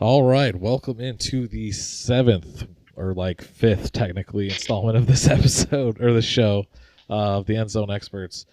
All right, welcome into the seventh or fifth, technically, installment of this episode or the show of the Enzone Experts.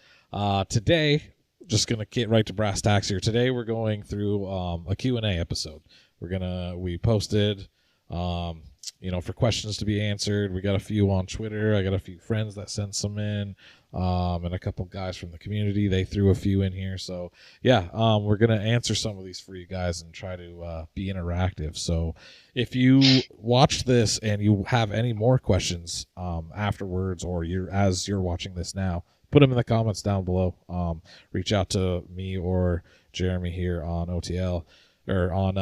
Today, just gonna get right to brass tacks here. Today, we're going through a Q&A episode. We posted, for questions to be answered. We got a few on Twitter. I got a few friends that sent some in. And a couple guys from the community, they threw a few in here. So yeah, we're going to answer some of these for you guys and try to be interactive. So if you watch this and you have any more questions afterwards, or as you're watching this now, put them in the comments down below. Reach out to me or Jeremy here on OTL or on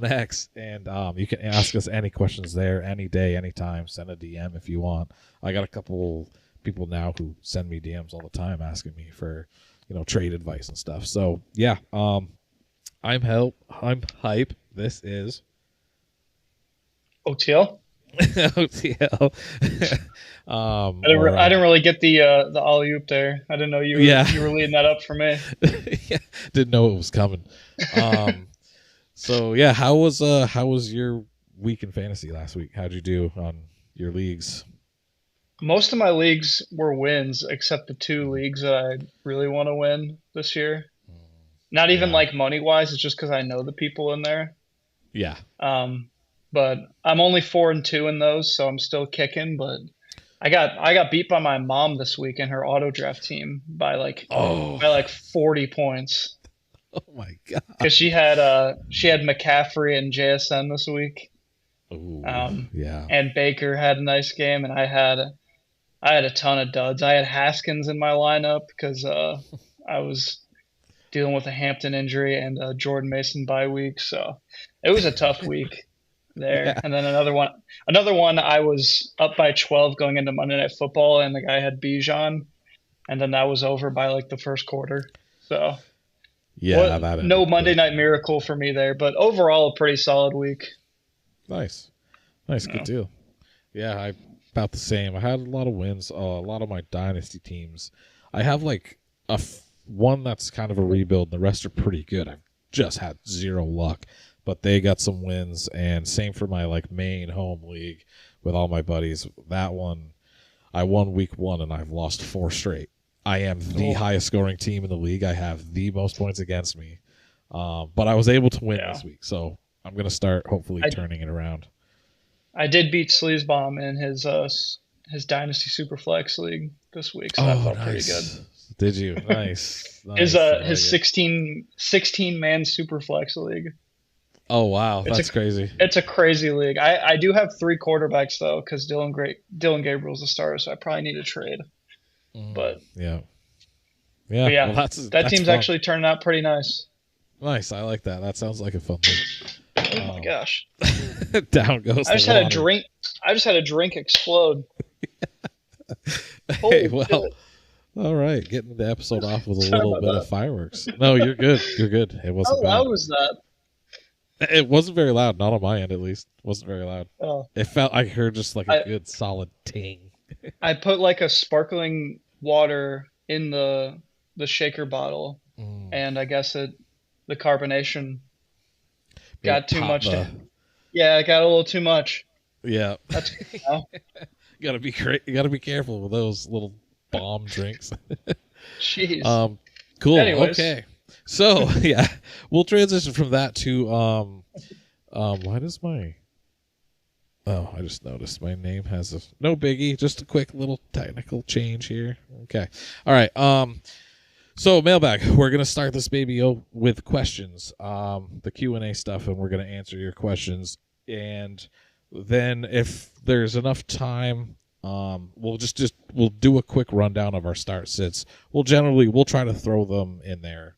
X, and you can ask us any questions there any day, anytime. Send a DM if you want. I got a couple people now who send me DMs all the time asking me for, trade advice and stuff. So yeah, I'm hype. This is OTL. OTL. I didn't really get the alley-oop there. I didn't know you were leading that up for me. Yeah, didn't know it was coming. So yeah, how was your week in fantasy last week? How'd you do on your leagues? Most of my leagues were wins, except the two leagues that I really want to win this year. Not even money-wise. It's just because I know the people in there. Yeah. But I'm only 4-2 in those, so I'm still kicking. But I got beat by my mom this week in her auto draft team by 40 points. Oh my god! Because she had McCaffrey and JSN this week. Ooh, And Baker had a nice game, and I had a ton of duds. I had Haskins in my lineup because I was dealing with a Hampton injury and a Jordan Mason bye week, so it was a tough week there. Yeah. And then another one. I was up by 12 going into Monday Night Football, and the guy had Bijan, and then that was over by the first quarter. So yeah, no Monday Night Miracle for me there, but overall a pretty solid week. Nice, good deal. Yeah, about the same. I had a lot of wins. A lot of my dynasty teams. I have one that's kind of a rebuild. The rest are pretty good. I've just had zero luck, but they got some wins. And same for my main home league with all my buddies. That one, I won week 1 and I've lost 4 straight. I am the highest scoring team in the league. I have the most points against me, but I was able to win this week. So I'm gonna start hopefully turning it around. I did beat Sleazebomb in his Dynasty Superflex League this week, so that felt pretty good. Did you? Nice. His 16 man Superflex League. Oh wow, that's crazy. It's a crazy league. I do have 3 quarterbacks though, because Dylan Gabriel's a starter, so I probably need to trade. But yeah. Well, that team's fun. Actually turning out pretty nice. Nice, I like that. That sounds like a fun league. Oh my gosh! Down goes. I just had a drink explode. Hey, well, all right. Getting the episode off with a little bit of fireworks. No, you're good. You're good. It wasn't. How loud was that? It wasn't very loud. Not on my end, at least. It wasn't very loud. Oh. It felt. I heard just a good solid ting. I put a sparkling water in the shaker bottle, and I guess the carbonation got too much. Yeah, it got a little too much. Yeah, you gotta be you gotta be careful with those little bomb drinks. Jeez. Cool. Anyways. Okay. So yeah, we'll transition from that to why does my I just noticed my name has no biggie, just a quick little technical change here. Okay. All right. So mailbag, we're going to start this baby with questions, the Q&A stuff, and we're going to answer your questions. And then if there's enough time, we'll do a quick rundown of our start sits. We'll try to throw them in there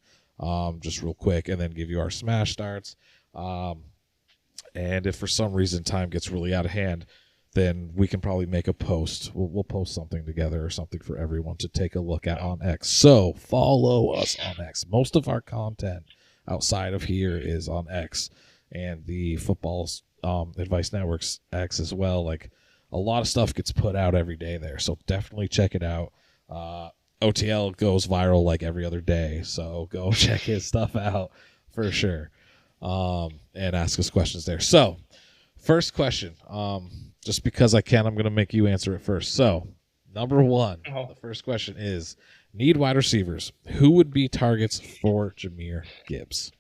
just real quick and then give you our smash starts. And if for some reason time gets really out of hand, then we can probably make a post. We'll post something together or something for everyone to take a look at on X. So follow us on X. Most of our content outside of here is on X and the Football Advice Network's X as well. A lot of stuff gets put out every day there, so definitely check it out. OTL goes viral every other day, so go check his stuff out for sure. and ask us questions there. So, first question, just because I can, I'm going to make you answer it first. So, number one, the first question is, need wide receivers. Who would be targets for Jahmyr Gibbs?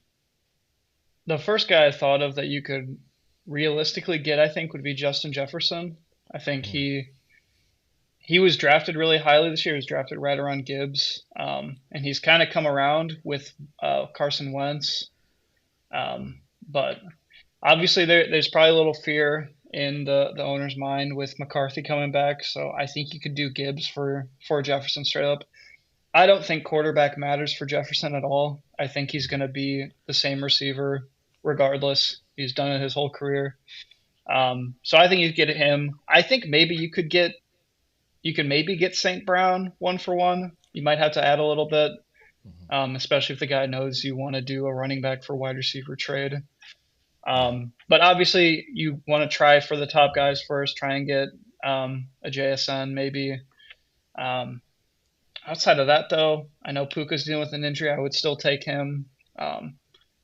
The first guy I thought of that you could realistically get, I think, would be Justin Jefferson. I think he was drafted really highly this year. He was drafted right around Gibbs, and he's kind of come around with Carson Wentz. But obviously, there's probably a little fear in the owner's mind with McCarthy coming back. So I think you could do Gibbs for Jefferson straight up. I don't think quarterback matters for Jefferson at all. I think he's going to be the same receiver regardless. He's done it his whole career. So I think you get him. I think maybe you can maybe get St. Brown 1-for-1. You might have to add a little bit, especially if the guy knows you want to do a running back for wide receiver trade. But obviously, you want to try for the top guys first. Try and get a JSN maybe. Outside of that, though, I know Puka's dealing with an injury. I would still take him.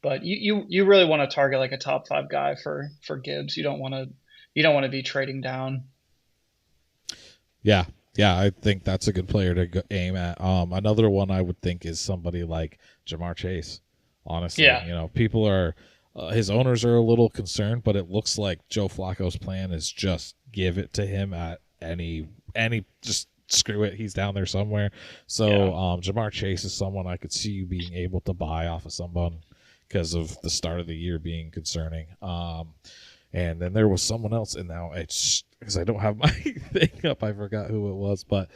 But you really want to target like a top 5 guy for Gibbs. You don't want to be trading down. Yeah, I think that's a good player to aim at. Another one I would think is somebody like Ja'Marr Chase. Honestly, people are his owners are a little concerned, but it looks like Joe Flacco's plan is just give it to him at any just screw it. He's down there somewhere. So Ja'Marr Chase is someone I could see you being able to buy off of someone because of the start of the year being concerning. And then there was someone else, and now it's because I don't have my thing up. I forgot who it was, but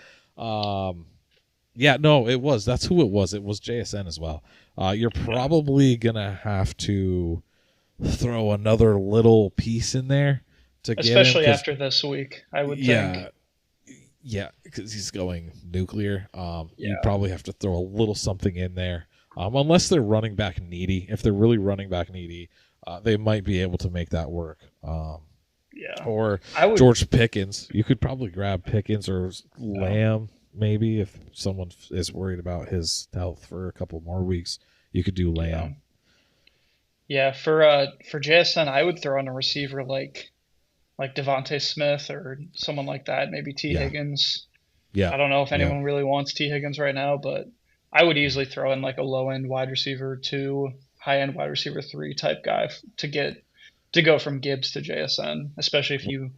that's who it was. It was JSN as well. You're probably gonna have to throw another little piece in there to get him, especially after this week. I would think. Yeah, because he's going nuclear. You probably have to throw a little something in there, unless they're running back needy. If they're really running back needy, they might be able to make that work. Or George Pickens. You could probably grab Pickens or Lamb, maybe, if someone is worried about his health for a couple more weeks. You could do Lamb. Yeah, for JSN, I would throw in a receiver like Devontae Smith or someone like that, maybe T. Higgins. Yeah. I don't know if anyone really wants T. Higgins right now, but I would easily throw in like a low-end wide receiver 2, high-end wide receiver 3 type guy to go from Gibbs to JSN, especially if you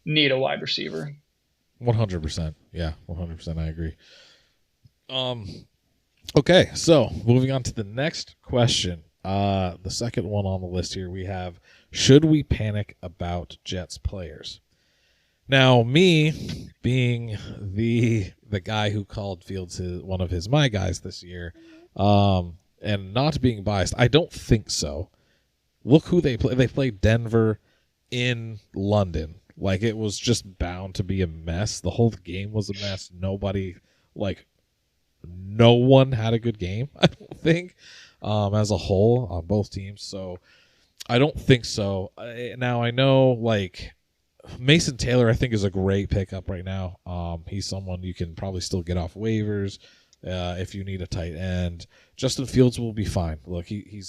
need a wide receiver. 100%. Yeah, 100%. I agree. Okay, so moving on to the next question. The second one on the list here, we have, should we panic about Jets players? Now, me being the guy who called Fields one of my guys this year, and not being biased, I don't think so. Look who they play. They played Denver in London. Like, it was just bound to be a mess. The whole game was a mess. No one had a good game, I don't think, as a whole on both teams. So I don't think so. Now, I know, like, Mason Taylor, I think, is a great pickup right now. He's someone you can probably still get off waivers if you need a tight end. Justin Fields will be fine. Look, he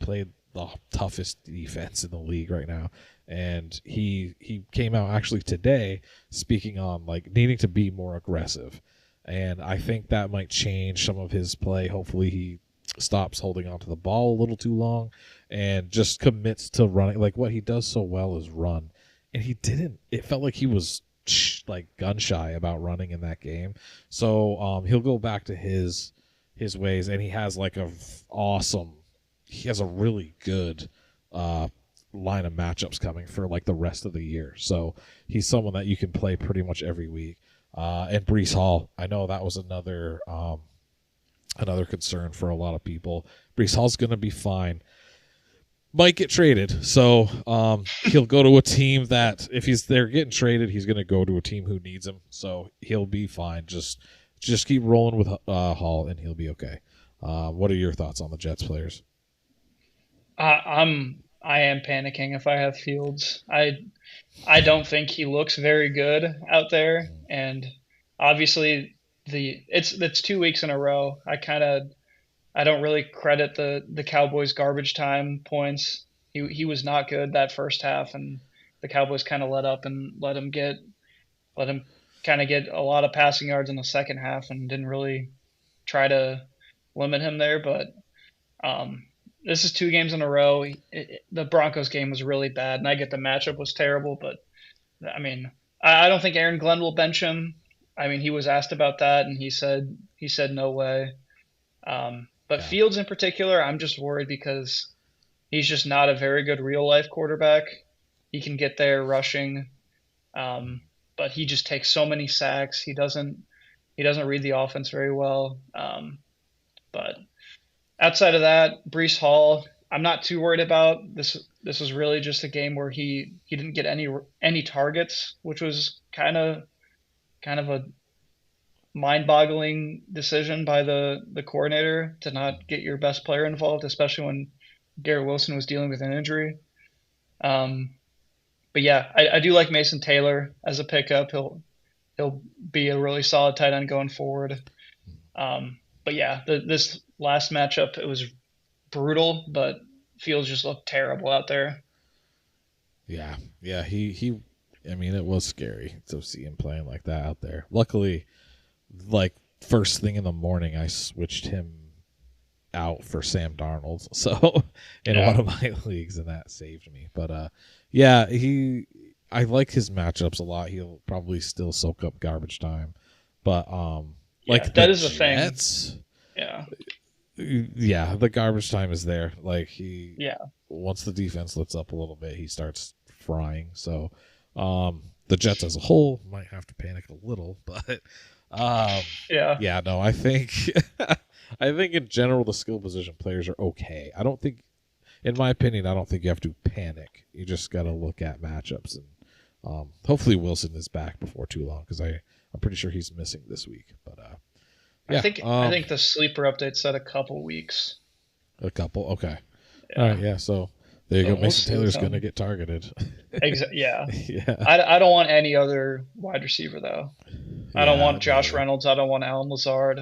played the toughest defense in the league right now, and he came out actually today speaking on like needing to be more aggressive, and I think that might change some of his play. Hopefully he stops holding onto the ball a little too long and just commits to running. Like, what he does so well is run, and he didn't. It felt like he was like gun shy about running in that game. So he'll go back to his ways, and he has like he has a really good line of matchups coming for like the rest of the year. So he's someone that you can play pretty much every week. And Breece Hall, I know that was another concern for a lot of people. Breece Hall's going to be fine. Might get traded, so he'll go to a team that if they're getting traded, he's going to go to a team who needs him. So he'll be fine. Just keep rolling with Hall, and he'll be okay. What are your thoughts on the Jets players? I am panicking if I have Fields. I don't think he looks very good out there, and obviously it's 2 weeks in a row. I kind of I don't really credit the Cowboys garbage time points. He was not good that first half, and the Cowboys kind of let up and let him kind of get a lot of passing yards in the second half, and didn't really try to limit him there. But um, this is 2 games in a row. The Broncos game was really bad, and I get the matchup was terrible, but I mean, I don't think Aaron Glenn will bench him. I mean, he was asked about that, and he said no way. But Yeah. Fields in particular, I'm just worried because he's just not a very good real life quarterback. He can get there rushing, um, but he just takes so many sacks. He doesn't read the offense very well. But outside of that, Breece Hall, I'm not too worried about. This was really just a game where he didn't get any targets, which was kind of a mind-boggling decision by the coordinator to not get your best player involved, especially when Garrett Wilson was dealing with an injury. Um, but yeah, I do like Mason Taylor as a pickup. He'll be a really solid tight end going forward. But yeah, this last matchup it was brutal, but Fields just looked terrible out there. Yeah. Yeah. He. I mean, it was scary to see him playing like that out there. Luckily, like first thing in the morning, I switched him out for Sam Darnold. So in one Yeah, of my leagues, and that saved me. But yeah, I like his matchups a lot. He'll probably still soak up garbage time, but yeah, like the that is a thing. Jets, Yeah, yeah, the garbage time is there. Like he yeah, once the defense lifts up a little bit, he starts frying. So the Jets as a whole might have to panic a little, but um, yeah. yeah, no, I think I think in general the skill position players are okay. I don't think, in my opinion, I don't think you have to panic. You just got to look at matchups, and hopefully Wilson is back before too long because I'm pretty sure he's missing this week. But I yeah, think I think the sleeper update said a couple weeks. a couple. Okay, all right, Yeah, yeah. So there you so go. we'll Mason see with Taylor's gonna him. get targeted. Yeah, Yeah, I don't want any other wide receiver though. I don't yeah, want me Josh either. Reynolds. I don't want Alan Lazard,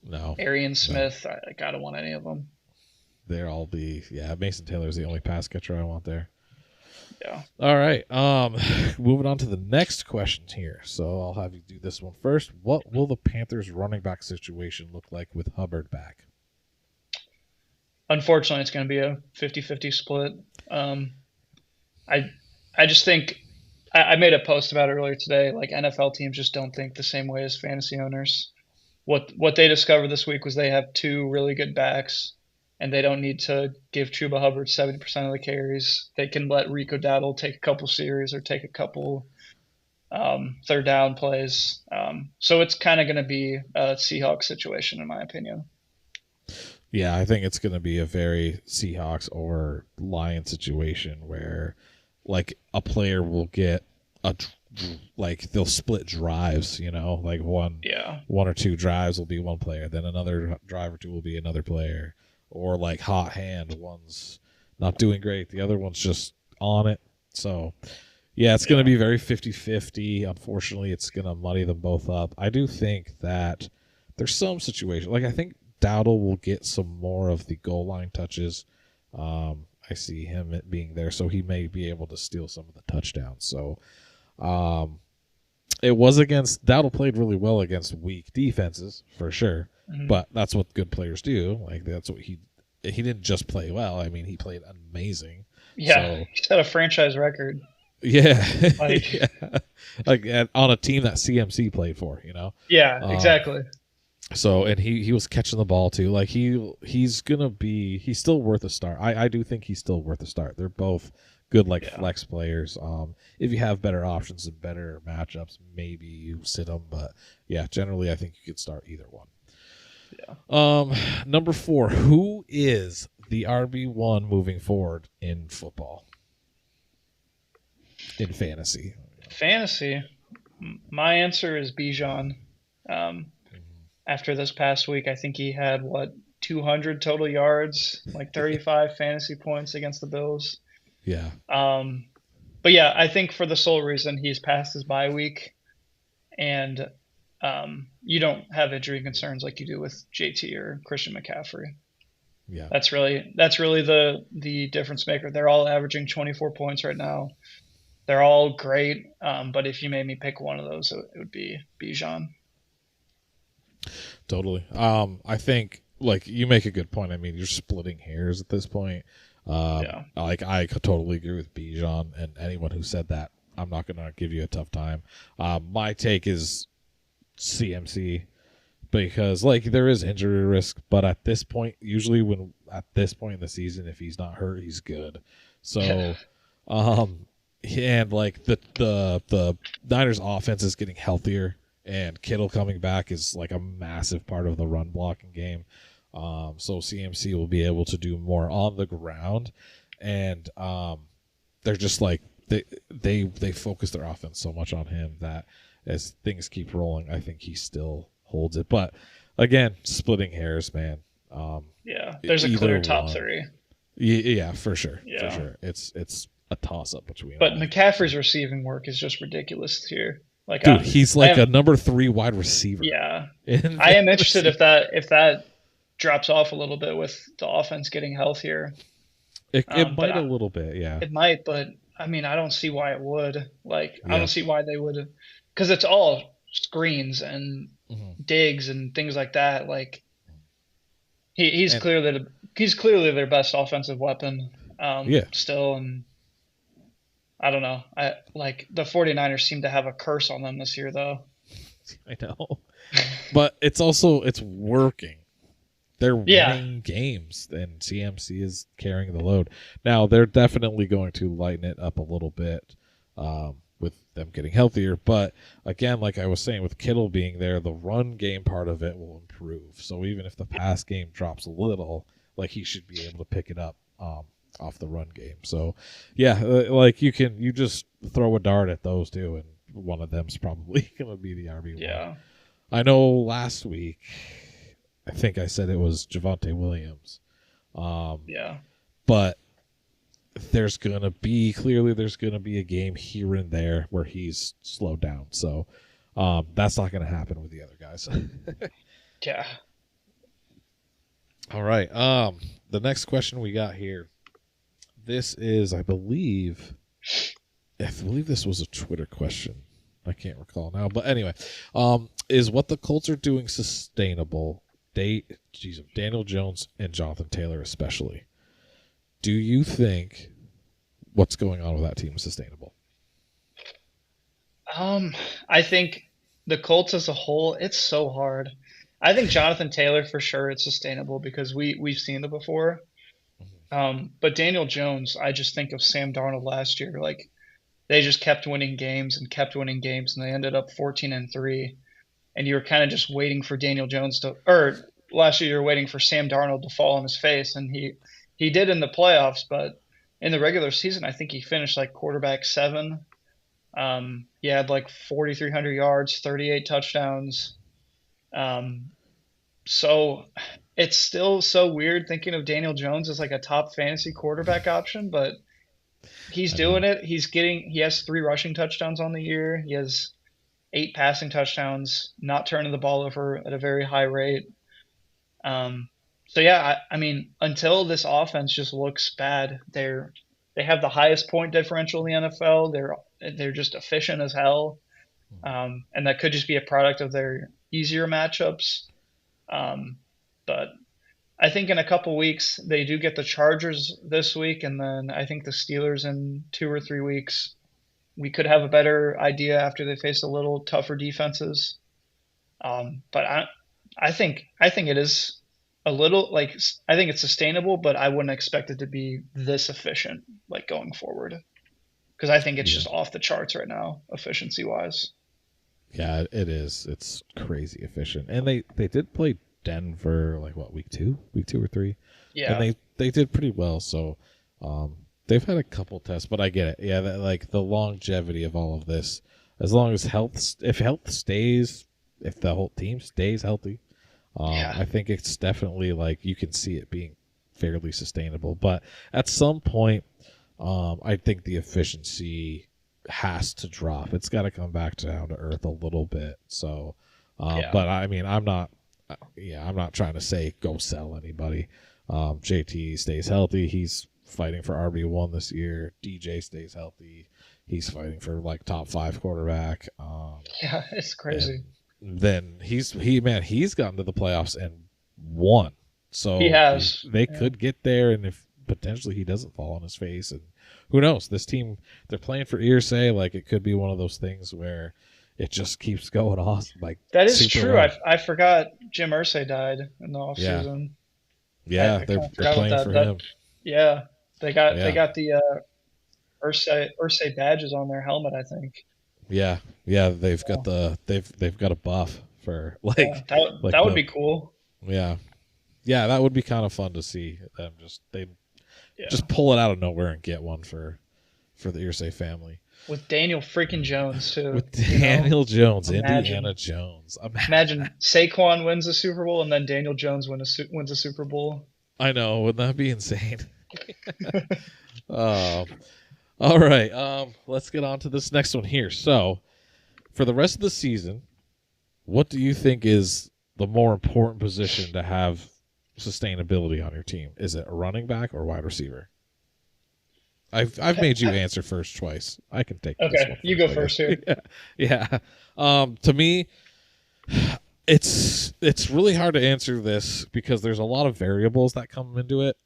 No, Arian no. Smith. I don't want any of them. They're all the yeah. Mason Taylor's the only pass catcher I want there. Yeah. All right. Moving on to the next question here. So I'll have you do this one first. What will the Panthers running back situation look like with Hubbard back? Unfortunately, it's going to be a 50-50 split. Um, I I just think I made a post about it earlier today. Like NFL teams just don't think the same way as fantasy owners. What they discovered this week was they have 2 really good backs, and they don't need to give Chuba Hubbard 70% of the carries. They can let Rico Dowdle take a couple series or take a couple third down plays. So it's kind of going to be a Seahawks situation, in my opinion. Yeah, I think it's going to be a very Seahawks or Lion situation where, like, a player will get a like they'll split drives. You know, like Yeah, one or two drives will be one player, then another drive or two will be another player, or like hot hand, one's not doing great, the other one's just on it. So yeah, it's going to yeah, be very 50-50. Unfortunately, it's going to muddy them both up. I do think that there's some situation. Like, I think Dowdle will get some more of the goal line touches. I see him being there, so he may be able to steal some of the touchdowns. So um, it was against Dowdle played really well against weak defenses for sure, hmm but that's what good players do. Like that's what he didn't just play well. I mean, he played amazing. yeah. So He set a franchise record. yeah, Like, yeah, like on a team that CMC played for, yeah, Um, exactly. so and he was catching the ball too. Like he's still worth a start. I do think he's still worth a start. They're both good like Yeah, flex players. If you have better options and better matchups, maybe you sit them. But yeah, generally I think you could start either one. yeah. Number 4, who is the RB1 moving forward in football, in fantasy? Fantasy. My answer is Bijan. Um, After this past week, I think he had what 200 total yards, like 35 fantasy points against the Bills. Yeah, Um, but yeah, I think for the sole reason he's past his bye week, and you don't have injury concerns like you do with JT or Christian McCaffrey. Yeah. That's really the difference maker. They're all averaging 24 points right now. They're all great, but if you made me pick one of those, it would be Bijan. Totally. I think like you make a good point. I mean, you're splitting hairs at this point. Yeah. Like I could totally agree with Bijan, and anyone who said that, I'm not gonna give you a tough time. My take is CMC because like there is injury risk, but at this point, usually when at this point in the season, if he's not hurt, he's good. So, and like the Niners offense is getting healthier, and Kittle coming back is like a massive part of the run blocking game. So CMC will be able to do more on the ground, and they're just like they focus their offense so much on him that as things keep rolling, I think he still holds it. But again, splitting hairs, man. Yeah, there's a clear top three. Yeah, for sure. Yeah. For sure. It's a toss up between. But McCaffrey's receiving work is just ridiculous here. Like, dude, he's like a number 3 wide receiver. Yeah, I am interested if that drops off a little bit with the offense getting healthier. It might a little bit, yeah. It might, but I mean, I don't see why it would. Like, I don't see why they would, because it's all screens and digs and things like that. Like, he's clearly their best offensive weapon. Still, and I don't know. I like the 49ers seem to have a curse on them this year, though. I know, but it's working. They're winning games, and CMC is carrying the load. Now they're definitely going to lighten it up a little bit with them getting healthier. But again, like I was saying, with Kittle being there, the run game part of it will improve. So even if the pass game drops a little, like he should be able to pick it up off the run game. So like you just throw a dart at those two, and one of them's probably going to be the RB1. Yeah, I know last week, I think I said it was Javonte Williams. But there's going to be a game here and there where he's slowed down. So that's not going to happen with the other guys. Yeah. All right. The next question we got here. This is, I believe this was a Twitter question. I can't recall now. But anyway, is what the Colts are doing sustainable? Daniel Jones and Jonathan Taylor especially. Do you think what's going on with that team is sustainable? I think the Colts as a whole, it's so hard. I think Jonathan Taylor for sure it's sustainable because we've seen it before. But Daniel Jones, I just think of Sam Darnold last year. Like they just kept winning games, and they ended up 14-3. And you were kind of just waiting for Daniel Jones last year you were waiting for Sam Darnold to fall on his face, and he did in the playoffs, but in the regular season, I think he finished like quarterback 7. He had like 4,300 yards, 38 touchdowns. So it's still so weird thinking of Daniel Jones as like a top fantasy quarterback option, but he's doing it. He has 3 rushing touchdowns on the year. He has 8 passing touchdowns, not turning the ball over at a very high rate. I mean, until this offense just looks bad, they have the highest point differential in the NFL. They're just efficient as hell, and that could just be a product of their easier matchups. But I think in a couple weeks they do get the Chargers this week, and then I think the Steelers in 2 or 3 weeks. We could have a better idea after they face a little tougher defenses. But I think it is a little like I think it's sustainable, but I wouldn't expect it to be this efficient like going forward because I think it's just off the charts right now efficiency wise. Yeah, it is. It's crazy efficient, and they did play Denver like week 2 or 3. Yeah, and they did pretty well. So they've had a couple tests, but I get it. Yeah, like the longevity of all of this, as long as if the whole team stays healthy. I think it's definitely like you can see it being fairly sustainable. But at some point, I think the efficiency has to drop. It's got to come back down to earth a little bit. So Yeah. But I mean, I'm not trying to say go sell anybody. JT stays healthy. He's fighting for RB1 this year. DJ stays healthy. He's fighting for like top 5 quarterback. Yeah, it's crazy. Then he's gotten to the playoffs and won. So He has. they could get there, and if potentially he doesn't fall on his face, and who knows? This team, they're playing for Irsay. Like, it could be one of those things where it just keeps going off. Like, That is true. well. I forgot Jim Irsay died in the offseason. Yeah, they're playing for him. Yeah, they got the Irsay badges on their helmet, I think. Yeah, they've got they've got a buff for that would be cool. Yeah, that would be kind of fun to see them just pull it out of nowhere and get one for the Irsay family. With Daniel freaking Jones too. With Daniel Jones, Indiana Jones. Imagine Saquon wins the Super Bowl and then Daniel Jones wins a Super Bowl. I know, wouldn't that be insane? All right, let's get on to this next one here. So, for the rest of the season, what do you think is the more important position to have sustainability on your team? Is it a running back or wide receiver? I've made you answer first twice. I can take this one. You go first here. Yeah. To me, it's really hard to answer this because there's a lot of variables that come into it.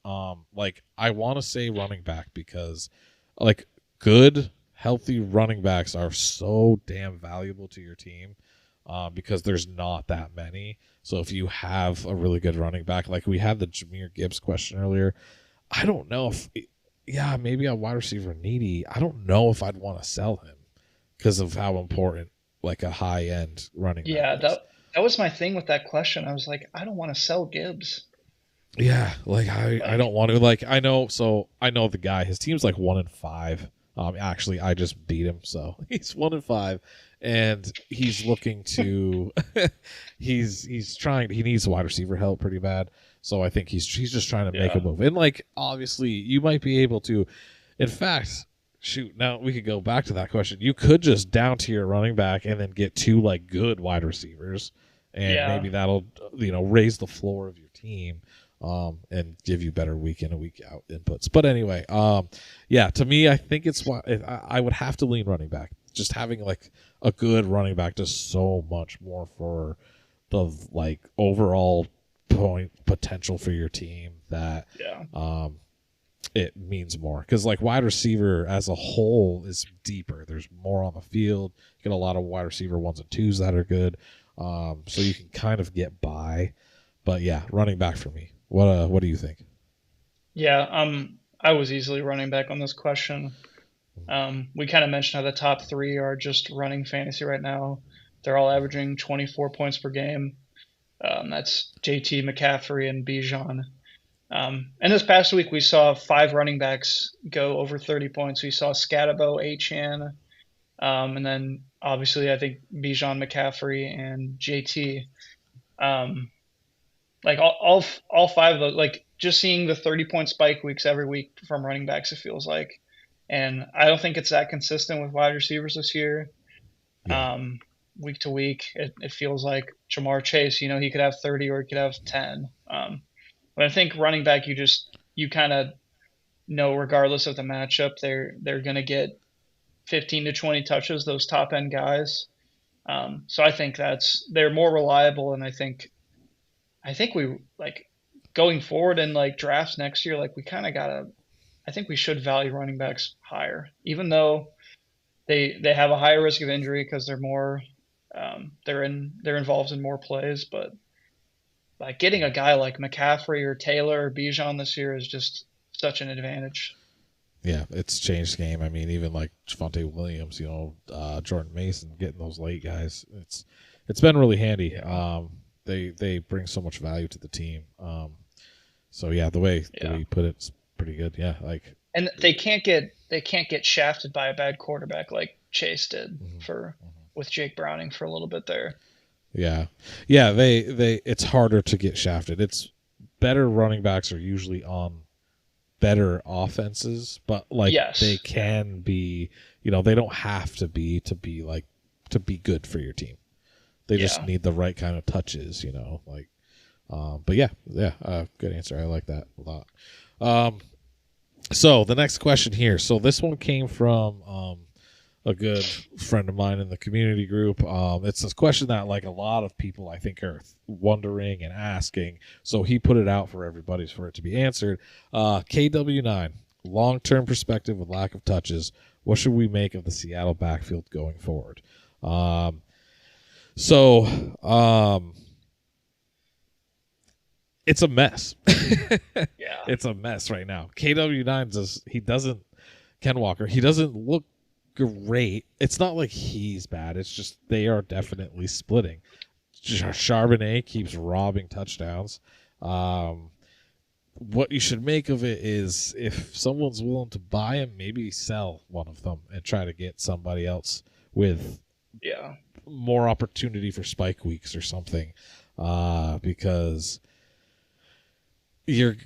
Like, I want to say running back because like good, healthy running backs are so damn valuable to your team because there's not that many. So if you have a really good running back, like we had the Jahmyr Gibbs question earlier, I don't know if maybe a wide receiver needy. I don't know if I'd want to sell him because of how important like a high end running back is. That was my thing with that question. I was like, I don't want to sell Gibbs. Yeah, like I don't want to. Like, I know the guy. His team's like 1-5. Actually, I just beat him, so he's 1-5, and he's looking to. he's trying. He needs wide receiver help pretty bad. So I think he's just trying to make a move. And like, obviously, you might be able to. In fact, shoot, now we could go back to that question. You could just down to your running back and then get 2 like good wide receivers, and maybe that'll raise the floor of your team. And give you better week in and week out inputs. But anyway, to me, I think I would have to lean running back. Just having like a good running back does so much more for the like overall point potential for your team that it means more. Because like wide receiver as a whole is deeper. There's more on the field. You get a lot of wide receiver 1s and 2s that are good. So you can kind of get by. But yeah, running back for me. What do you think? Yeah, I was easily running back on this question. We kind of mentioned how the top 3 are just running fantasy right now. They're all averaging 24 points per game. That's JT, McCaffrey, and Bijan. And this past week, we saw 5 running backs go over 30 points. We saw Scatabo, Achane, and then obviously I think Bijan, McCaffrey, and JT. Like all 5 of those, like just seeing the 30-point spike weeks every week from running backs, it feels like. And I don't think it's that consistent with wide receivers this year. Yeah. Week to week, it feels like Jamar Chase, he could have 30 or he could have 10. But I think running back, you kind of know, regardless of the matchup, they're going to get 15 to 20 touches, those top end guys. So I think they're more reliable. And I think we like going forward in like drafts next year, like we kind of I think we should value running backs higher, even though they have a higher risk of injury because they're more, they're involved in more plays. But like getting a guy like McCaffrey or Taylor or Bijan this year is just such an advantage. Yeah, it's changed the game. I mean, even like Javonte Williams, Jordan Mason, getting those late guys, it's been really handy. They bring so much value to the team. So yeah, the way you put it's pretty good. Yeah, like, and they can't get shafted by a bad quarterback like Chase did with Jake Browning for a little bit there. Yeah. They it's harder to get shafted. It's better running backs are usually on better offenses, but like they can be, they don't have to be good for your team. They just need the right kind of touches, like. But yeah, good answer. I like that a lot. So the next question here. So this one came from a good friend of mine in the community group. It's a question that like a lot of people I think are wondering and asking. So he put it out for everybody for it to be answered. KW9, long-term perspective with lack of touches. What should we make of the Seattle backfield going forward? It's a mess. Yeah. It's a mess right now. KW9 Ken Walker, he doesn't look great. It's not like he's bad. It's just they are definitely splitting. Charbonnet keeps robbing touchdowns. What you should make of it is if someone's willing to buy him, maybe sell one of them and try to get somebody else with more opportunity for spike weeks or something. Because you're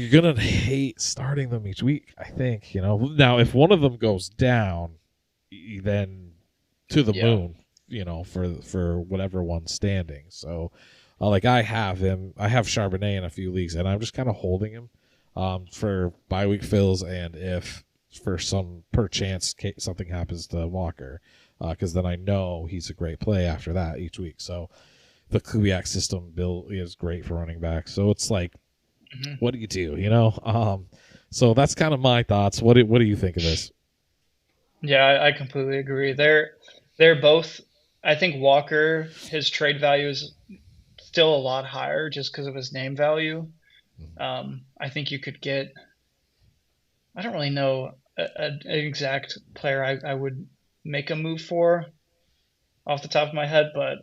gonna hate starting them each week, I think. Now if one of them goes down, then to the moon, for whatever one's standing. So like I have Charbonnet in a few leagues, and I'm just kind of holding him for bye week fills, and if for some perchance something happens to Walker, because then I know he's a great play after that each week. So the Kubiak system build is great for running backs. So it's like, what do you do? So that's kind of my thoughts. What do you think of this? Yeah, I completely agree. They're both. I think Walker, his trade value is still a lot higher just because of his name value. I think you could get. I don't really know an exact player I would make a move for off the top of my head, but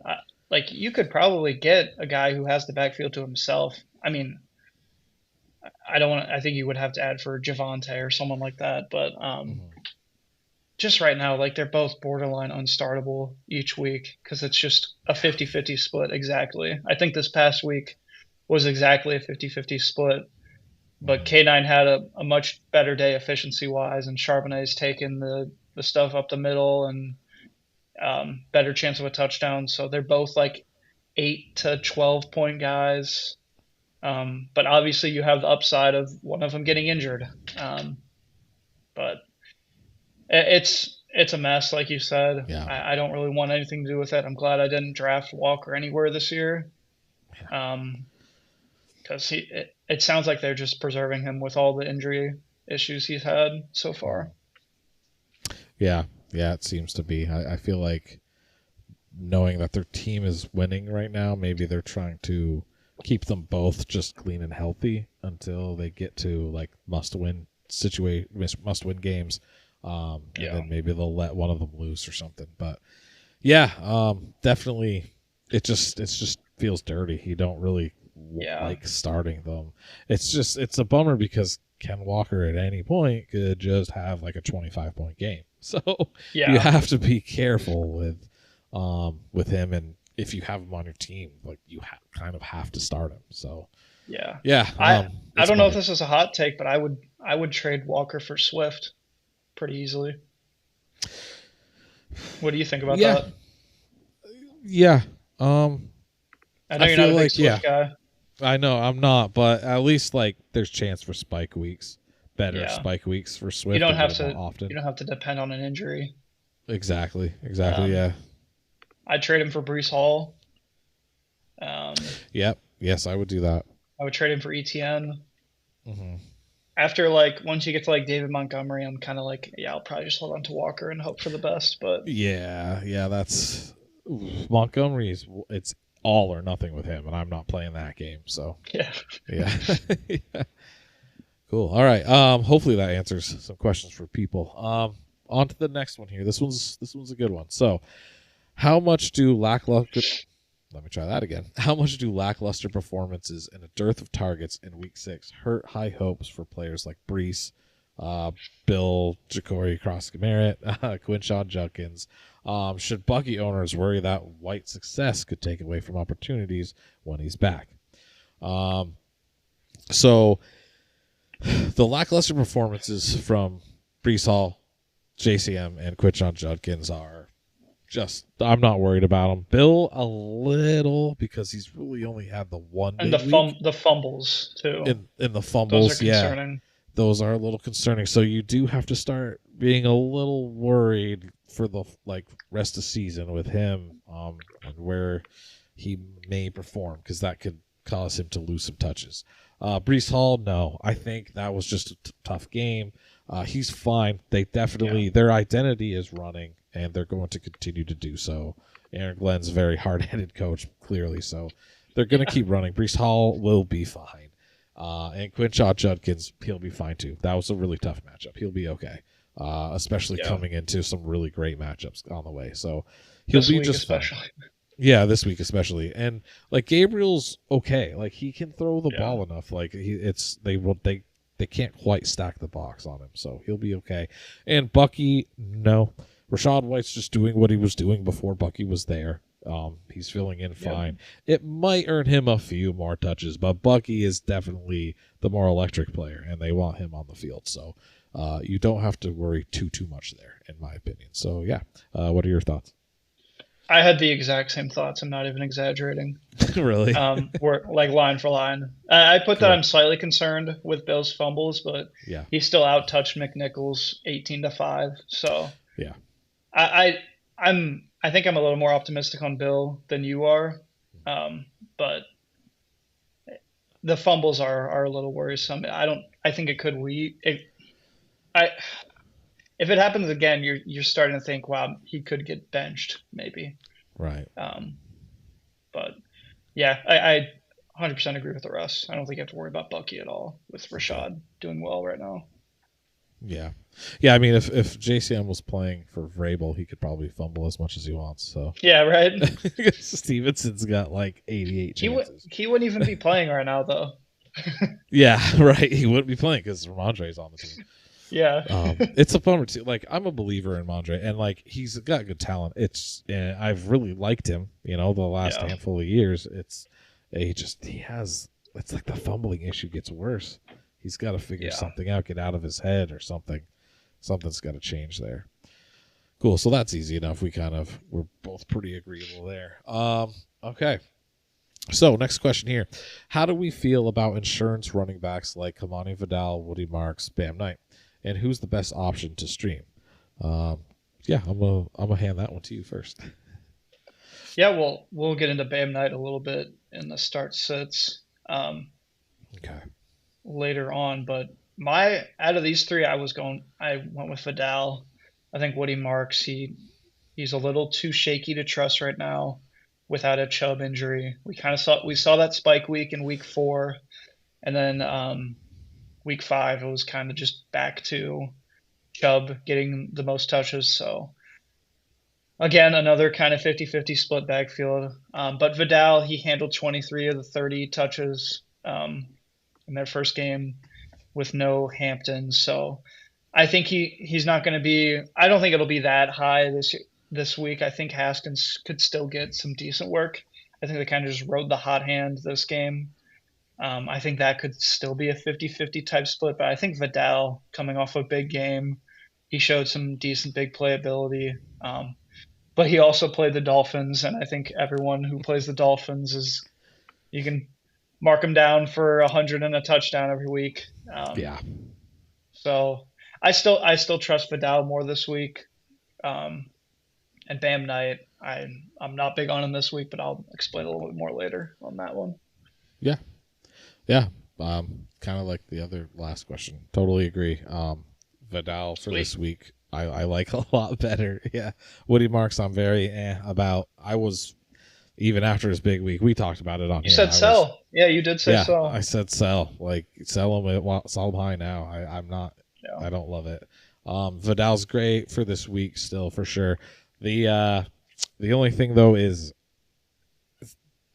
like you could probably get a guy who has the backfield to himself. I mean, I think you would have to add for Javonte or someone like that, but just right now, like they're both borderline unstartable each week because it's just a 50-50 split exactly. I think this past week was exactly a 50-50 split, but K9 had a much better day efficiency-wise, and Charbonnet's taken the stuff up the middle and better chance of a touchdown. So they're both like 8 to 12 point guys. But obviously you have the upside of one of them getting injured. But it's a mess, like you said. Yeah. I don't really want anything to do with it. I'm glad I didn't draft Walker anywhere this year. Because it sounds like they're just preserving him with all the injury issues he's had so far. Yeah, it seems to be. I feel like knowing that their team is winning right now, maybe they're trying to keep them both just clean and healthy until they get to like must-win games. And then maybe they'll let one of them loose or something. But yeah, definitely it just feels dirty. You don't really like starting them. It's a bummer because Ken Walker at any point could just have like a 25-point game. So you have to be careful with him, and if you have him on your team, like you kind of have to start him. So I don't know if this is a hot take, but I would trade Walker for Swift pretty easily. What do you think about that? Yeah. I know you're not a big Swift guy. I know I'm not, but at least like there's chance for spike weeks. Better spike weeks for Swift. You don't have to depend on an injury. Exactly. Yeah. I'd trade him for Breece Hall. Yep. Yes, I would do that. I would trade him for ETN. After like once you get to like David Montgomery, I'm kind of like, I'll probably just hold on to Walker and hope for the best. But that's Montgomery's. It's all or nothing with him, and I'm not playing that game. So yeah. Cool. All right. Hopefully that answers some questions for people. On to the next one here. This one's a good one. So, how much do lackluster performances and a dearth of targets in Week 6 hurt high hopes for players like Breece, Bill, Ja'Cory Cross-Garrett, Quinshawn Judkins? Should Bucky owners worry that White's success could take away from opportunities when he's back? So the lackluster performances from Breece Hall, JCM, and Quinshawn Judkins are I'm not worried about him. Bill, a little, because he's really only had the one And big week. the fumbles too. In the fumbles, Those are concerning. those are a little concerning. So you do have to start being a little worried for the rest of the season with him, and where he may perform, because that could cause him to lose some touches. Breece Hall, no, I think that was just a tough game. He's fine. They definitely their identity is running, and they're going to continue to do so. Aaron Glenn's a very hard-headed coach, clearly, so they're going to keep running. Breece Hall will be fine. And Quinshaw Judkins, he'll be fine too. That was a really tough matchup. He'll be okay, especially coming into some really great matchups on the way. So he'll be just fine. Yeah, this week especially. And Gabriel's okay. He can throw the ball enough. They can't quite stack the box on him, so he'll be okay. And Bucky, no. Rachaad White's just doing what he was doing before Bucky was there. He's filling in fine. It might earn him a few more touches, but Bucky is definitely the more electric player, and they want him on the field. So you don't have to worry too much there, in my opinion. So, yeah. What are your thoughts? I had the exact same thoughts. I'm not even exaggerating. Really? We're line for line. I put that I'm slightly concerned with Bill's fumbles, but he still out-touched McNichols 18-5. So yeah, I think I'm a little more optimistic on Bill than you are, but the fumbles are a little worrisome. I think it could if it happens again, you're starting to think, wow, he could get benched, maybe. Right. But yeah, I 100% agree with the Russ. I don't think you have to worry about Bucky at all with Rachaad doing well right now. Yeah. Yeah, I mean, if JCM was playing for Vrabel, he could probably fumble as much as he wants. So yeah, right? Stevenson's got 88 chances. He wouldn't even be playing right now, though. Yeah, right. He wouldn't be playing because Ramondre's on the team. Yeah. It's a bummer too. I'm a believer in Mondre, and he's got good talent. I've really liked him. The last handful of years. It's the fumbling issue gets worse. He's got to figure something out, get out of his head or something. Something's got to change there. Cool. So that's easy enough. We're both pretty agreeable there. Okay. So next question here: how do we feel about insurance running backs like Kamani Vidal, Woody Marks, Bam Knight? And who's the best option to stream? I'm gonna hand that one to you first. Yeah, we'll get into Bam Knight a little bit in the start sits later on. But out of these three, I went with Vidal. I think Woody Marks, he's a little too shaky to trust right now without a Chubb injury. We saw that spike week in week 4, and then week 5, it was kind of just back to Chubb getting the most touches. So, again, another kind of 50-50 split backfield. But Vidal, he handled 23 of the 30 touches in their first game with no Hampton. So I think he's not going to be – I don't think it'll be that high this week. I think Haskins could still get some decent work. I think they kind of just rode the hot hand this game. I think that could still be a 50-50 type split, but I think Vidal, coming off a big game, he showed some decent big playability. But he also played the Dolphins, and I think everyone who plays the Dolphins you can mark him down for 100 and a touchdown every week. So I still trust Vidal more this week. And Bam Knight, I'm not big on him this week, but I'll explain a little bit more later on that one. Yeah. Yeah, kind of like the other last question. Totally agree. Vidal for this week, I like a lot better. Yeah, Woody Marks, I'm very about. I was even after his big week. We talked about it on here. You said sell. Yeah, you did say sell. I said sell. Sell him. Sell him high now. I'm not. Yeah. I don't love it. Vidal's great for this week still for sure. The only thing though is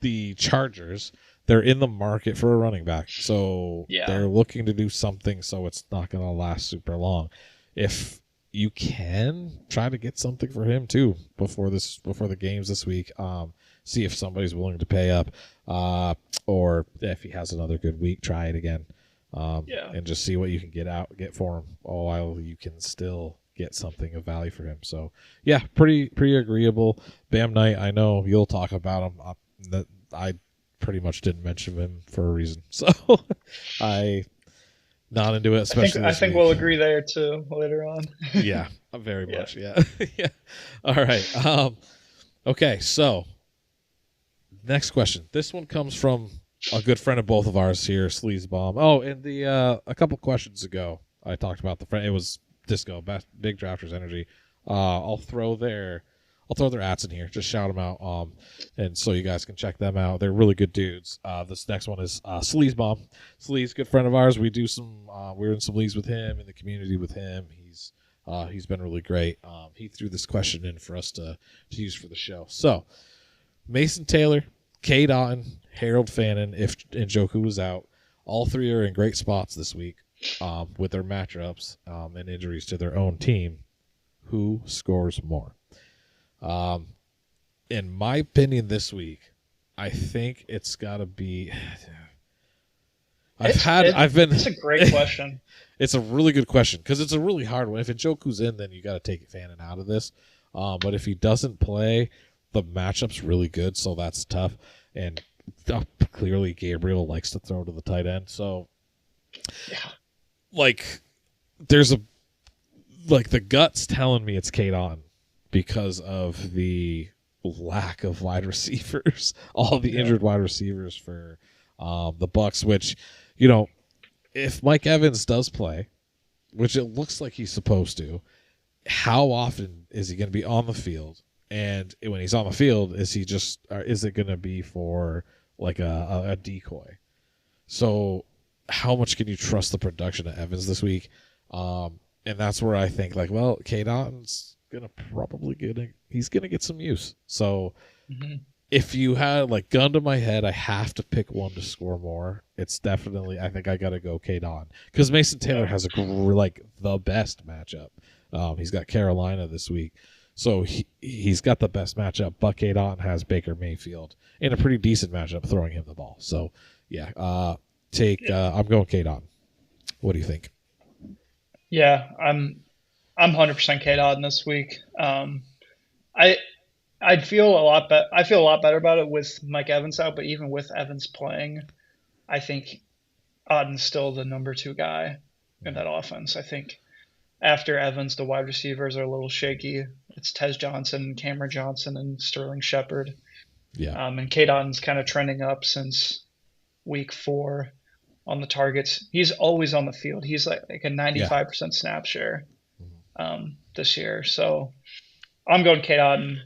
the Chargers. They're in the market for a running back, so they're looking to do something so it's not going to last super long. If you can, try to get something for him too before the games this week. See if somebody's willing to pay up, or if he has another good week, try it again, and just see what you can get for him while you can still get something of value for him. So yeah, pretty agreeable. Bam Knight, I know you'll talk about him. That I pretty much didn't mention him for a reason. So I not into it, especially I this think week. we'll agree there too later on. Yeah, very Yeah. much. Yeah. Yeah. All right. Okay, so next question. This one comes from a good friend of both of ours here, Sleazebomb. Oh, and the a couple questions ago, I talked about the friend. It was Disco, Big Drafters Energy. I'll throw their ats in here. Just shout them out. And so you guys can check them out. They're really good dudes. This next one is Sleazebomb. Sleaze, good friend of ours. We do some. We're in some leagues with him, in the community with him. He's been really great. He threw this question in for us to use for the show. So, Mason Taylor, Cade Otton, Harold Fannin, if Njoku was out, all three are in great spots this week with their matchups and injuries to their own team. Who scores more? In my opinion, this week, I think it's got to be. It's a great question. It's a really good question because it's a really hard one. If Njoku's in, then you got to take Fannin out of this. But if he doesn't play, the matchup's really good, so that's tough. And clearly, Gabriel likes to throw to the tight end. So, there's the gut's telling me it's Cade Otton because of the lack of wide receivers, all the injured wide receivers for the Bucs. Which, if Mike Evans does play, which it looks like he's supposed to, how often is he going to be on the field? And when he's on the field, is it going to be for like a decoy? So how much can you trust the production of Evans this week? And that's where I think Cade Otton's going to get some use. So if you had gun to my head, I have to pick one to score more. It's definitely, I think I got to go Cade Otton because Mason Taylor has the best matchup. He's got Carolina this week. So he's got the best matchup, but Cade Otton has Baker Mayfield in a pretty decent matchup throwing him the ball. So, yeah, I'm going Cade Otton. What do you think? Yeah, I'm 100% Cade Otton this week. I feel a lot better about it with Mike Evans out, but even with Evans playing, I think Otton's still the number 2 guy in that offense. I think after Evans, the wide receivers are a little shaky. It's Tez Johnson, Cameron Johnson, and Sterling Shepard. Yeah. And Cade Otton's kind of trending up since week 4 on the targets. He's always on the field. He's like a 95% snap share this year. So I'm going Cade Otton.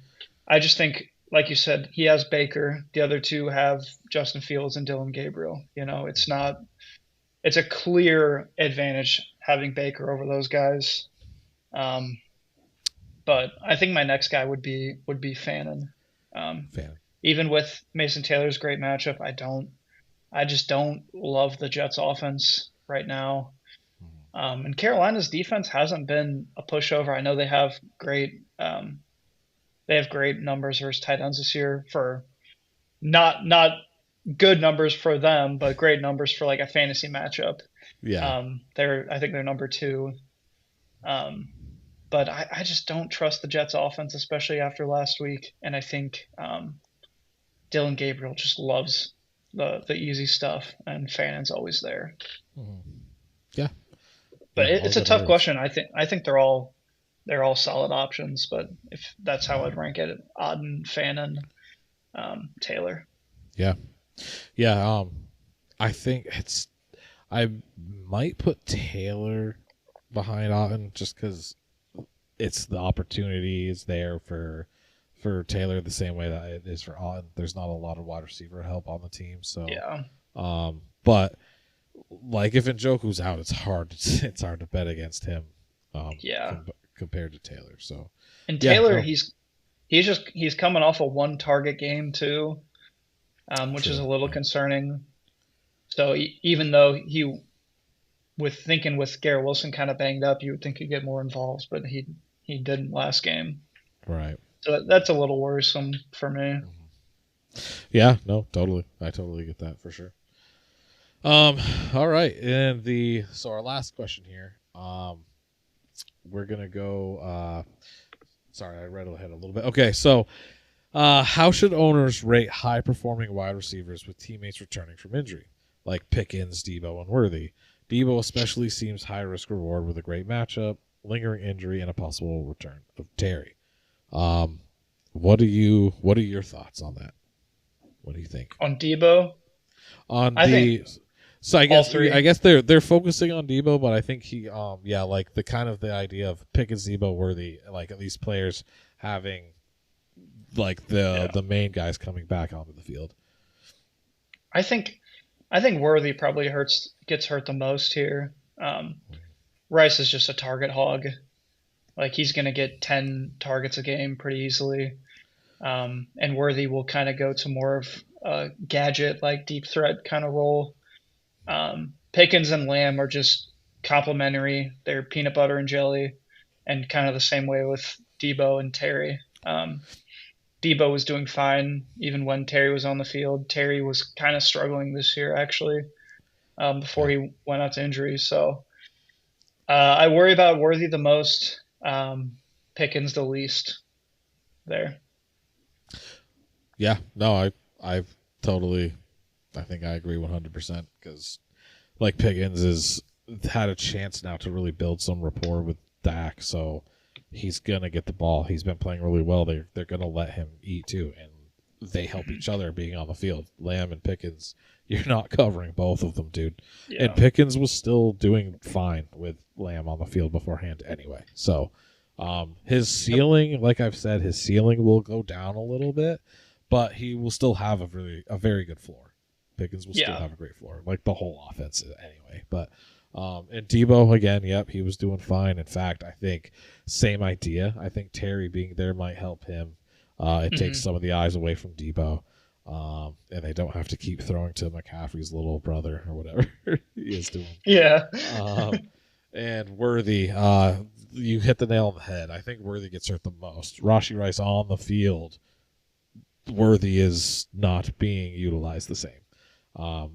I just think, like you said, he has Baker. The other two have Justin Fields and Dylan Gabriel. It's a clear advantage having Baker over those guys. But I think my next guy would be Fannin. Even with Mason Taylor's great matchup, I just don't love the Jets offense right now. And Carolina's defense hasn't been a pushover. I know they have great numbers versus tight ends this year for not good numbers for them, but great numbers for a fantasy matchup. Yeah. I think they're number 2. But I just don't trust the Jets offense, especially after last week. And I think Dylan Gabriel just loves the easy stuff, and Fannin's always there. Yeah. But it's a tough question. I think they're all solid options, but if that's how I'd rank it, Otton, Fannin, Taylor. Yeah. Yeah. I think I might put Taylor behind Otton just because it's the opportunity is there for Taylor the same way that it is for Otton. There's not a lot of wide receiver help on the team, so yeah. But if Njoku's out, it's hard to bet against him. Compared to Taylor. So and Taylor, he's coming off a 1 target game too, which is a little concerning. So even though with Garrett Wilson kind of banged up, you would think he'd get more involved, but he didn't last game. Right. So that's a little worrisome for me. Yeah, no, totally. I totally get that for sure. All right. And so our last question here, we're gonna go. Sorry, I read ahead a little bit. Okay, so how should owners rate high-performing wide receivers with teammates returning from injury, like Pickens, Debo, and Worthy? Debo especially seems high-risk reward with a great matchup, lingering injury, and a possible return of Terry. What are your thoughts on that? What do you think On Debo, on I think the? So all three. I guess they're focusing on Debo, but I think he yeah, like the kind of the idea of Pickens, Debo, Worthy, like at least players having like Yeah. the main guys coming back onto the field. I think Worthy probably gets hurt the most here. Rice is just a target hog. Like he's going to get 10 targets a game pretty easily. And Worthy will kind of go to more of a gadget, like deep threat kind of role. Pickens and Lamb are just complementary. They're peanut butter and jelly, and kind of the same way with Debo and Terry. Debo was doing fine even when Terry was on the field. Terry was kind of struggling this year, actually, before Yeah, he went out to injury. So I worry about Worthy the most, Pickens the least there. yeah. No, I totally. I think I agree 100% because like Pickens has had a chance now to really build some rapport with Dak, so he's gonna get the ball. He's been playing really well. They're gonna let him eat too, and they help each other being on the field. Lamb and Pickens, you're not covering both of them, dude. And Yeah. Pickens was still doing fine with Lamb on the field beforehand anyway. So his Yep. ceiling, like I've said, his ceiling will go down a little bit, but he will still have a very good floor. Pickens will still Yeah. have a great floor, like the whole offense anyway. But and Debo again, yep, he was doing fine. In fact, I think same idea. I think Terry being there might help him. It takes Hmm. some of the eyes away from Debo, and they don't have to keep throwing to McCaffrey's little brother or whatever he is doing. Yeah. Um, and Worthy, you hit the nail on the head. I think Worthy gets hurt the most. Rashi Rice on the field, Worthy is not being utilized the same.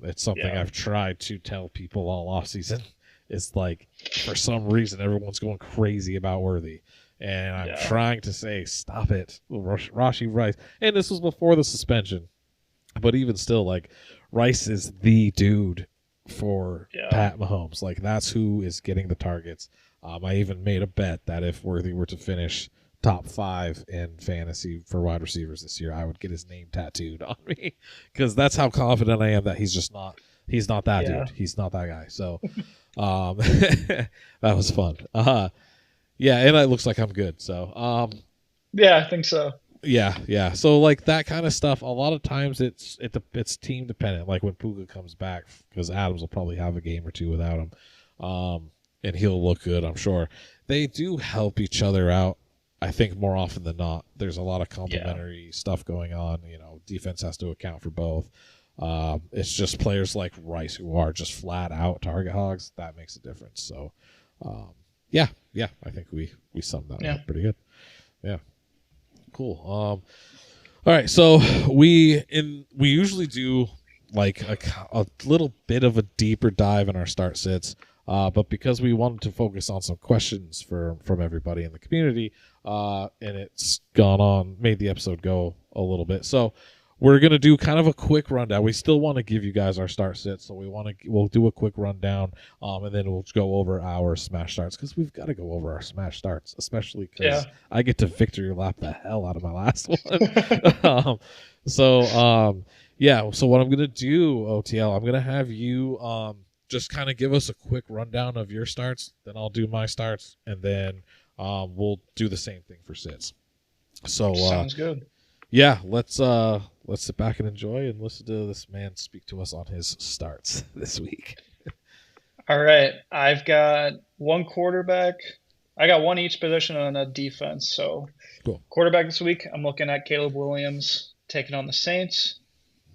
It's something Yeah. I've tried to tell people all off season. It's like for some reason everyone's going crazy about Worthy, and I'm Yeah. trying to say stop it, Rashi Rice. And this was before the suspension, but even still, like Rice is the dude for Yeah. Pat Mahomes. Like that's who is getting the targets. I even made a bet that if Worthy were to finish top 5 in fantasy for wide receivers this year, I would get his name tattooed on me because that's how confident I am that he's just not. He's not that Yeah. dude. He's not that guy. So that was fun. Yeah, and it looks like I'm good. So Yeah, I think so. yeah, yeah. So like that kind of stuff. A lot of times it's team dependent. Like when Puka comes back, because Adams will probably have a game or two without him, and he'll look good. I'm sure they do help each other out. I think more often than not, there's a lot of Yeah. complementary stuff going on. Defense has to account for both. It's just players like Rice who are just flat out target hogs that makes a difference. So, yeah, yeah. I think we summed that Yeah. up pretty good. Yeah. Cool. All right. So we usually do like a little bit of a deeper dive in our start sits, but because we wanted to focus on some questions from everybody in the community, and it's made the episode go a little bit. So we're gonna do kind of a quick rundown. We still want to give you guys our start sits, so we'll do a quick rundown, and then we'll go over our smash starts because we've got to go over our smash starts, especially Yeah. because I get to victory lap the hell out of my last one. So yeah. So what I'm gonna do, OTL, I'm gonna have you just kind of give us a quick rundown of your starts, then I'll do my starts, and then we'll do the same thing for sits. So Sounds good. yeah, let's sit back and enjoy and listen to this man speak to us on his starts this week. All right. I've got one quarterback. I got one each position on a defense. So, Cool. quarterback this week, I'm looking at Caleb Williams taking on the Saints.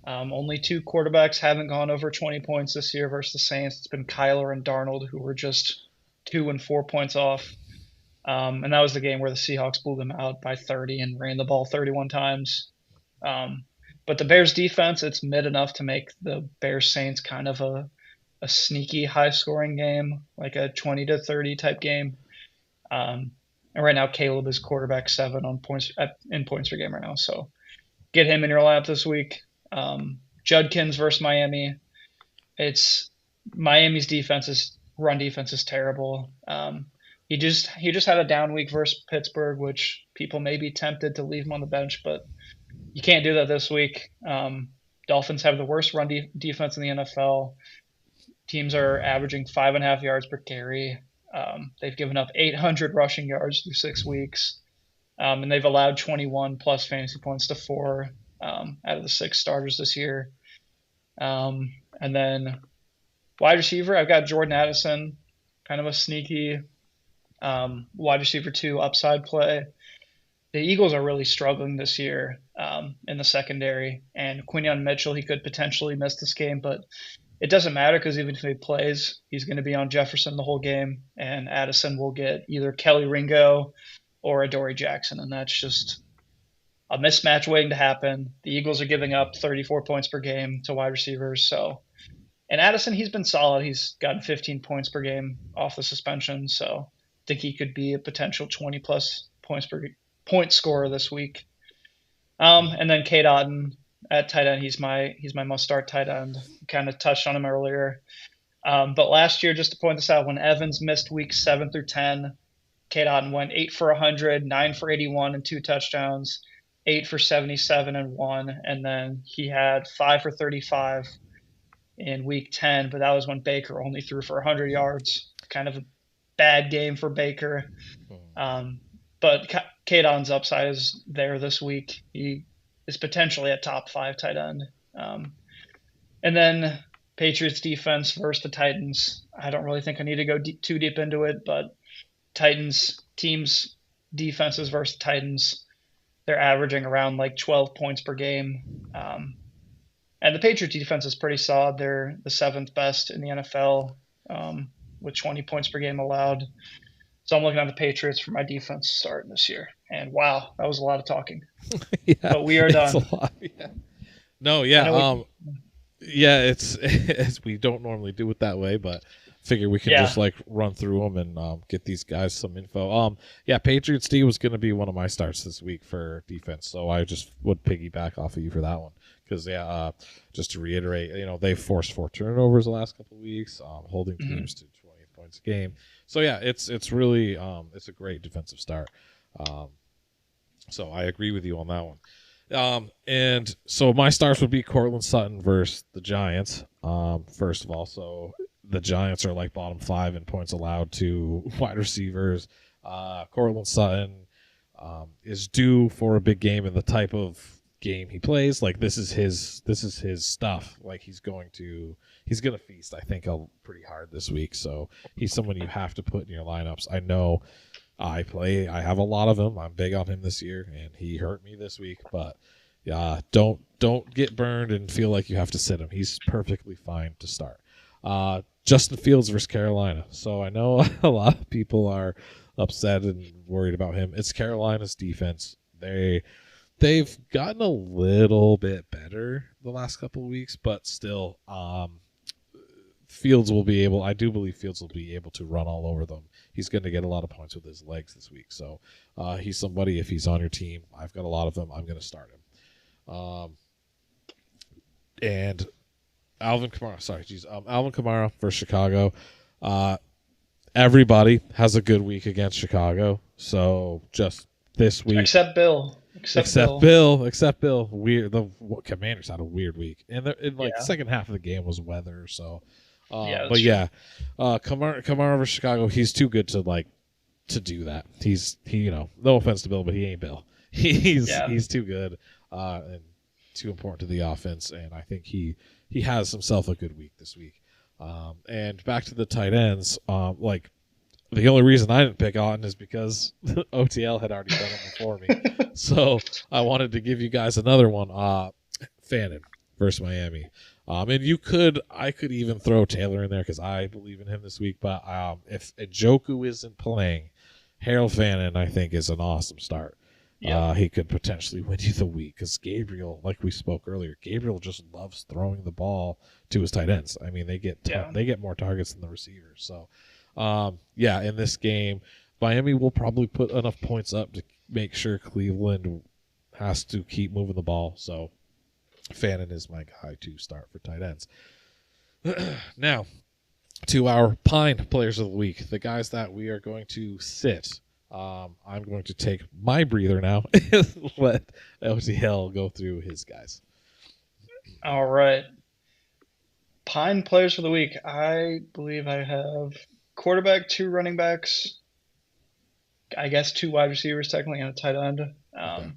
Only two quarterbacks haven't gone over 20 points this year versus the Saints. It's been Kyler and Darnold, who were just 2 and 4 points off. And that was the game where the Seahawks blew them out by 30 and ran the ball 31 times. But the Bears defense, it's mid enough to make the Bears Saints kind of a sneaky high scoring game, like a 20 to 30 type game. And right now, Caleb is quarterback 7 on points in points per game right now. So get him in your lineup this week. Judkins versus Miami. It's Miami's run defense is terrible. He just had a down week versus Pittsburgh, which people may be tempted to leave him on the bench, but you can't do that this week. Dolphins have the worst run defense in the NFL. Teams are averaging 5.5 yards per carry. They've given up 800 rushing yards through 6 weeks, and they've allowed 21 plus fantasy points to 4 out of the 6 starters this year. And then wide receiver, I've got Jordan Addison, kind of a sneaky wide receiver 2 upside play. The Eagles are really struggling this year in the secondary, and Quinyon Mitchell, he could potentially miss this game, but it doesn't matter because even if he plays, he's going to be on Jefferson the whole game, and Addison will get either Kelly Ringo or Adoree Jackson, and that's just a mismatch waiting to happen. The Eagles are giving up 34 points per game to wide receivers, and Addison, he's been solid. He's gotten 15 points per game off the suspension, so I think he could be a potential 20-plus point scorer this week. And then Cade Otton at tight end, he's my must-start tight end. Kind of touched on him earlier. But last year, just to point this out, when Evans missed weeks 7 through 10, Cade Otton went 8 for 100, 9 for 81 and 2 touchdowns, 8 for 77 and 1, and then he had 5 for 35 in week 10, but that was when Baker only threw for 100 yards. Kind of a bad game for Baker. But Cade Otton's upside is there this week. He is potentially a top 5 tight end. And then Patriots defense versus the Titans. I don't really think I need to go too deep into it, but Titans teams defenses versus Titans, they're averaging around like 12 points per game. And the Patriots defense is pretty solid. They're the 7th best in the NFL with 20 points per game allowed. So I'm looking at the Patriots for my defense starting this year. And wow, that was a lot of talking. Yeah, but we are done. A lot, yeah. No, yeah. It's we don't normally do it that way, but figure we can just like run through them and get these guys some info. Patriots D was going to be one of my starts this week for defense, so I just would piggyback off of you for that one. Because just to reiterate, they've forced 4 turnovers the last couple of weeks, holding teams to 20 points a game. So yeah, it's really it's a great defensive start. So I agree with you on that one. And so my starts would be Cortland Sutton versus the Giants. First of all, so the Giants are like bottom 5 in points allowed to wide receivers. Cortland Sutton is due for a big game in the type of game he plays. Like this is his stuff. Like he's gonna feast, I think, pretty hard this week. So he's someone you have to put in your lineups. I know I have a lot of him. I'm big on him this year, and he hurt me this week. But don't get burned and feel like you have to sit him. He's perfectly fine to start. Justin Fields versus Carolina. So I know a lot of people are upset and worried about him. It's Carolina's defense. They've gotten a little bit better the last couple of weeks, but still, I do believe Fields will be able to run all over them. He's going to get a lot of points with his legs this week. So he's somebody, if he's on your team, I've got a lot of them, I'm going to start him. And Alvin Kamara versus Chicago. Everybody has a good week against Chicago. So just this week. Except Bill. Except Bill. Weird. The Commanders had a weird week, and the second half of the game was weather. So, Kamara versus Chicago. He's too good to do that. No offense to Bill, but he ain't Bill. He's too good and too important to the offense, and I think he has himself a good week this week. And back to the tight ends, the only reason I didn't pick Otton is because OTL had already done it before me. So I wanted to give you guys another one. Fannin versus Miami. And I could even throw Taylor in there because I believe in him this week. But if Njoku isn't playing, Harold Fannin, I think, is an awesome start. Yeah. He could potentially win you the week because Gabriel, like we spoke earlier, Gabriel just loves throwing the ball to his tight ends. I mean, they get more targets than the receivers. So, in this game, Miami will probably put enough points up to make sure Cleveland has to keep moving the ball. So Fannin is my guy to start for tight ends. Now, to our Pine players of the week, the guys that we are going to sit. I'm going to take my breather now and let LTL go through his guys. All right. Pine players for the week. I believe I have quarterback, 2 running backs, I guess 2 wide receivers technically, and a tight end. Okay.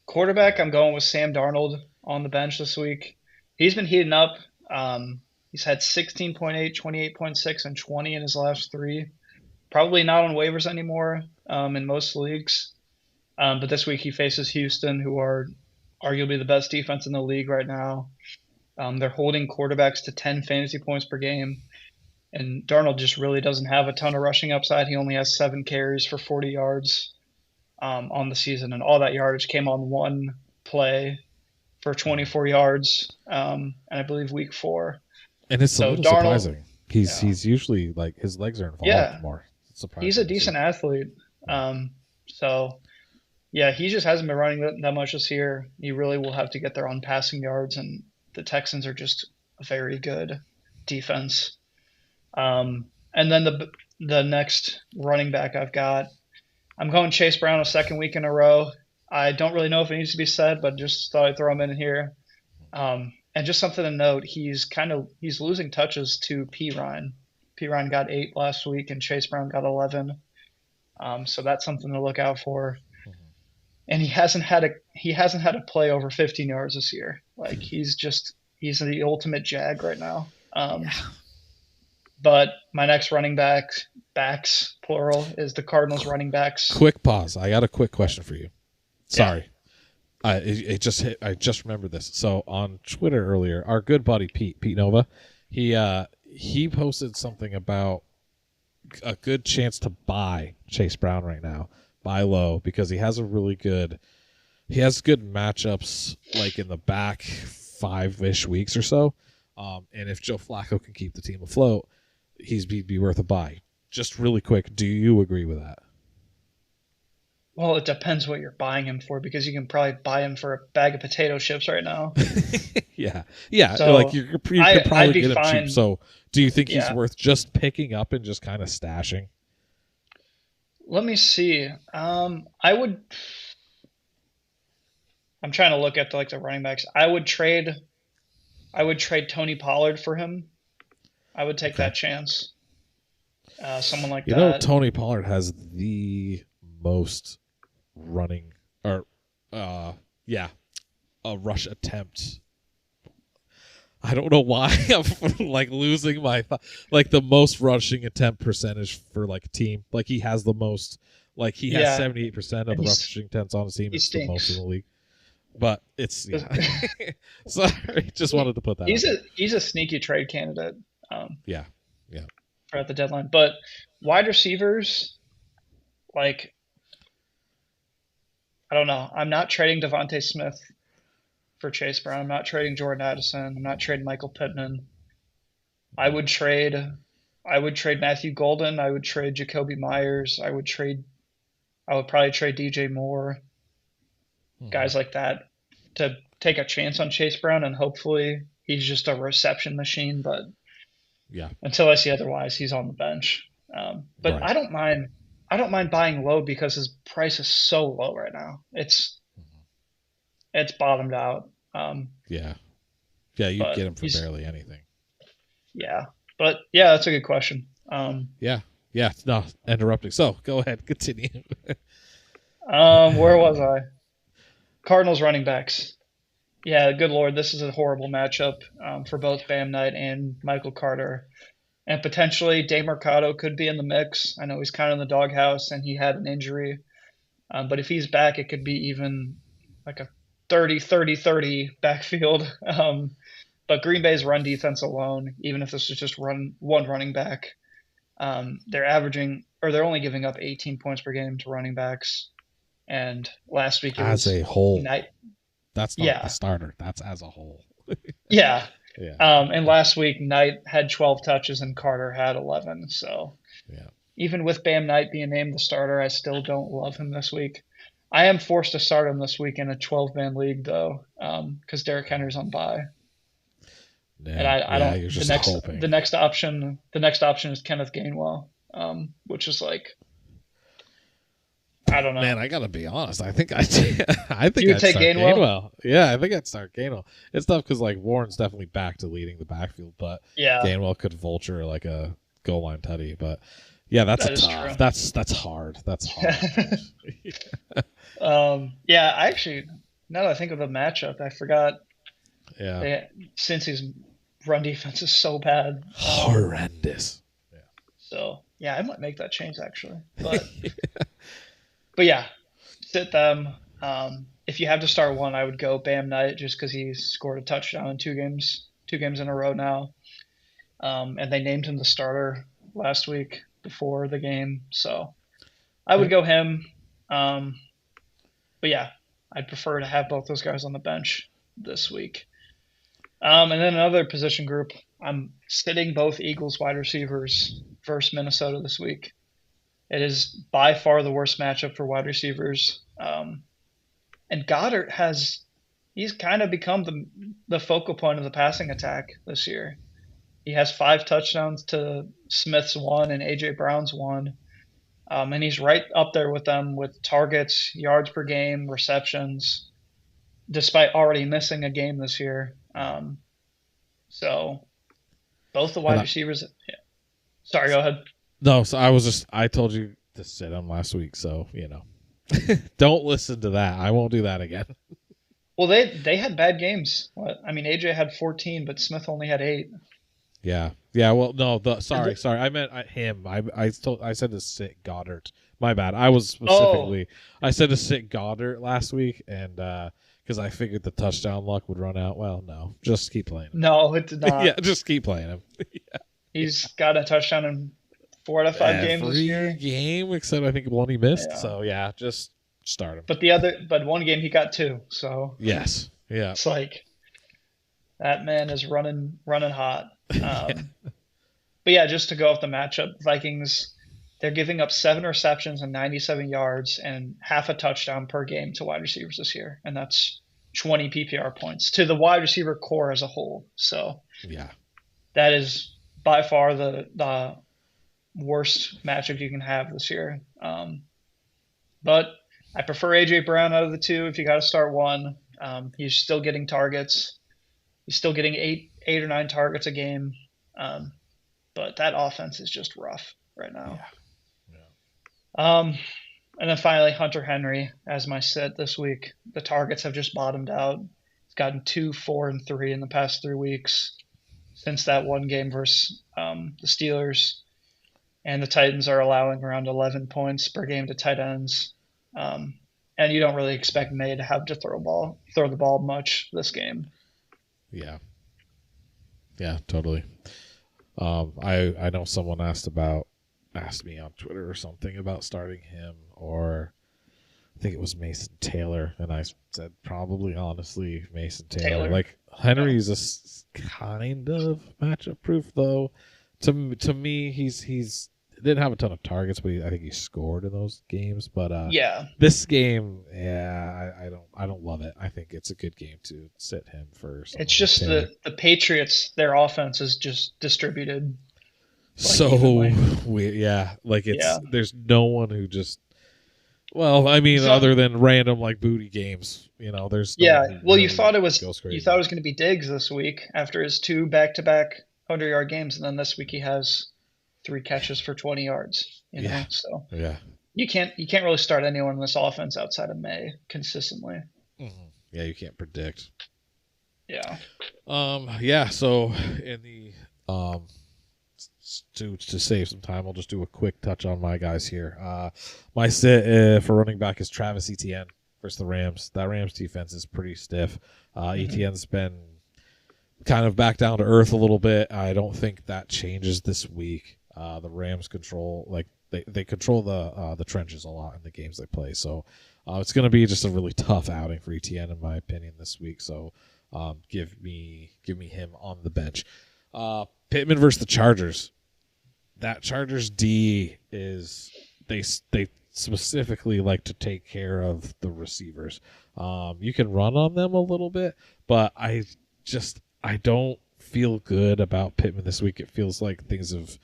Quarterback, I'm going with Sam Darnold on the bench this week. He's been heating up. He's had 16.8, 28.6, and 20 in his last 3. Probably not on waivers anymore in most leagues. But this week he faces Houston, who are arguably the best defense in the league right now. They're holding quarterbacks to 10 fantasy points per game. And Darnold just really doesn't have a ton of rushing upside. He only has 7 carries for 40 yards on the season. And all that yardage came on 1 play for 24 yards, and I believe week 4. And it's a little surprising. He's usually like his legs are involved more. It's surprising. He's a decent athlete. So, yeah, he just hasn't been running that much this year. He really will have to get there on passing yards, and the Texans are just a very good defense. And then the next running back I've got, I'm going Chase Brown a second week in a row. I don't really know if it needs to be said, but just thought I'd throw him in here. And just something to note, he's losing touches to P. Ryan. P. Ryan got 8 last week, and Chase Brown got 11. So that's something to look out for. And he hasn't had a play over 15 yards this year. Like he's the ultimate jag right now. But my next running backs plural, is the Cardinals running backs. Quick pause. I got a quick question for you. Sorry. Yeah. I just remembered this. So on Twitter earlier, our good buddy Pete Nova, he posted something about a good chance to buy Chase Brown right now, buy low, because he has good matchups like in the back 5-ish weeks or so. And if Joe Flacco can keep the team afloat, he'd be worth a buy. Just really quick, do you agree with that? Well, it depends what you're buying him for, because you can probably buy him for a bag of potato chips right now. Yeah. So like you could probably get him fine. cheap. So, do you think he's worth just picking up and just kind of stashing? Let me see. I'm trying to look at the running backs. I would trade Tony Pollard for him. I would take that chance. Someone like that. You know, Tony Pollard has the most running or a rush attempt. I don't know why I'm like losing my the most rushing attempt percentage for like a team. Like he has the most. Like he has 78% of the rushing attempts on his team. It's the most in the league. But it's sorry, just wanted to put that. He's a sneaky trade candidate. Yeah. For at the deadline, but wide receivers, like, I don't know. I'm not trading Devontae Smith for Chase Brown. I'm not trading Jordan Addison. I'm not trading Michael Pittman. I would trade Matthew Golden. I would trade Jacoby Myers. I would probably trade DJ Moore. Guys like that to take a chance on Chase Brown, and hopefully he's just a reception machine. But until I see otherwise, he's on the bench. But right. I don't mind buying low because his price is so low right now. It's bottomed out. You get him for barely anything. Yeah, but that's a good question. No, interrupting. So go ahead, continue. Where was I? Cardinals running backs. Yeah, good Lord, this is a horrible matchup for both Bam Knight and Michael Carter. And potentially Dave Mercado could be in the mix. I know he's kind of in the doghouse and he had an injury. But if he's back, it could be even like a 30-30-30 backfield. But Green Bay's run defense alone, even if this is just one running back, they're only giving up 18 points per game to running backs. And last week as a whole. That's not the starter. That's as a whole. Yeah. And last week, Knight had 12 touches and Carter had 11. So, even with Bam Knight being named the starter, I still don't love him this week. I am forced to start him this week in a 12-man league though, because Derrick Henry's on bye, and I Yeah, don't. you're The just next hoping. the next option is Kenneth Gainwell, which is like I don't know. Man, I gotta be honest. I think I think You would I'd take start Gainwell? Gainwell. Yeah, I think I'd start Gainwell. It's tough because like Warren's definitely back to leading the backfield, but Yeah, Gainwell could vulture like a goal line tutty. But yeah, that's that a is tough. true. That's hard. That's hard. Yeah, I actually, now that I think of the matchup, I forgot Yeah, they since his run defense is so bad. horrendous. So yeah, I might make that change actually. But yeah, sit them. If you have to start one, I would go Bam Knight just because he scored a touchdown in two games in a row now. And they named him the starter last week before the game, so I would Yep. go him. Um, but yeah, I'd prefer to have both those guys on the bench this week. And then another position group, I'm sitting both Eagles wide receivers versus Minnesota this week. It is by far the worst matchup for wide receivers. And Goddard he's kind of become the focal point of the passing attack this year. He has 5 touchdowns to Smith's 1 and AJ Brown's 1. And he's right up there with them with targets, yards per game, receptions, despite already missing a game this year. So both the And wide receivers. Yeah. Sorry, go ahead. no, so I told you to sit him last week, so don't listen to that. I won't do that again. Well, they had bad games. I mean, AJ had 14, but Smith only had 8. Yeah. Well, no. Sorry. I meant him. I said to sit Goddard. My bad. I was specifically. I said to sit Goddard last week, and because I figured the touchdown luck would run out. Well, no, just keep playing him. No, it did not. Yeah, just keep playing him. He's got a touchdown in 4 out of 5 games this year. Every game except I think one he missed. Yeah. So yeah, just start him. But one game he got 2. So Yes. Yeah. it's like that man is running hot. But yeah, just to go off the matchup, Vikings, they're giving up 7 receptions and 97 yards and half a touchdown per game to wide receivers this year, and that's 20 PPR points to the wide receiver core as a whole. So Yeah. that is by far the worst matchup you can have this year. But I prefer AJ Brown out of the two. If you got to start one, he's still getting targets. He's still getting eight or 9 targets a game. But that offense is just rough right now. Yeah. And then finally, Hunter Henry as my sit this week. The targets have just bottomed out. He's gotten 2, 4, and 3 in the past 3 weeks since that one game versus the Steelers. And the Titans are allowing around 11 points per game to tight ends. And you don't really expect May to have to throw the ball much this game. Yeah. Yeah, totally. I know someone asked me on Twitter or something about starting him, or I think it was Mason Taylor, and I said probably honestly Mason Taylor. Like Henry's a kind of matchup proof though. To me, he's didn't have a ton of targets, but I think he scored in those games. But this game, I don't love it. I think it's a good game to sit him for. It's just the Patriots. Their offense is just distributed. So weird, there's no one who just. Well, I mean, other than random like booty games, there's. Well, you thought it was going to be Diggs this week after his 2 back-to-back 100-yard games, and then this week he has 3 catches for 20 yards. So you can't really start anyone in this offense outside of May consistently. Mm-hmm. Yeah, you can't predict. Yeah. So in the to save some time, I'll just do a quick touch on my guys here. My sit for running back is Travis Etienne versus the Rams. That Rams defense is pretty stiff. Etienne's been kind of back down to earth a little bit. I don't think that changes this week. The Rams control they control the trenches a lot in the games they play. So it's going to be just a really tough outing for Etienne in my opinion this week. So give me him on the bench. Pittman versus the Chargers. that Chargers D is they specifically like to take care of the receivers. You can run on them a little bit, but I don't feel good about Pittman this week. It feels like things have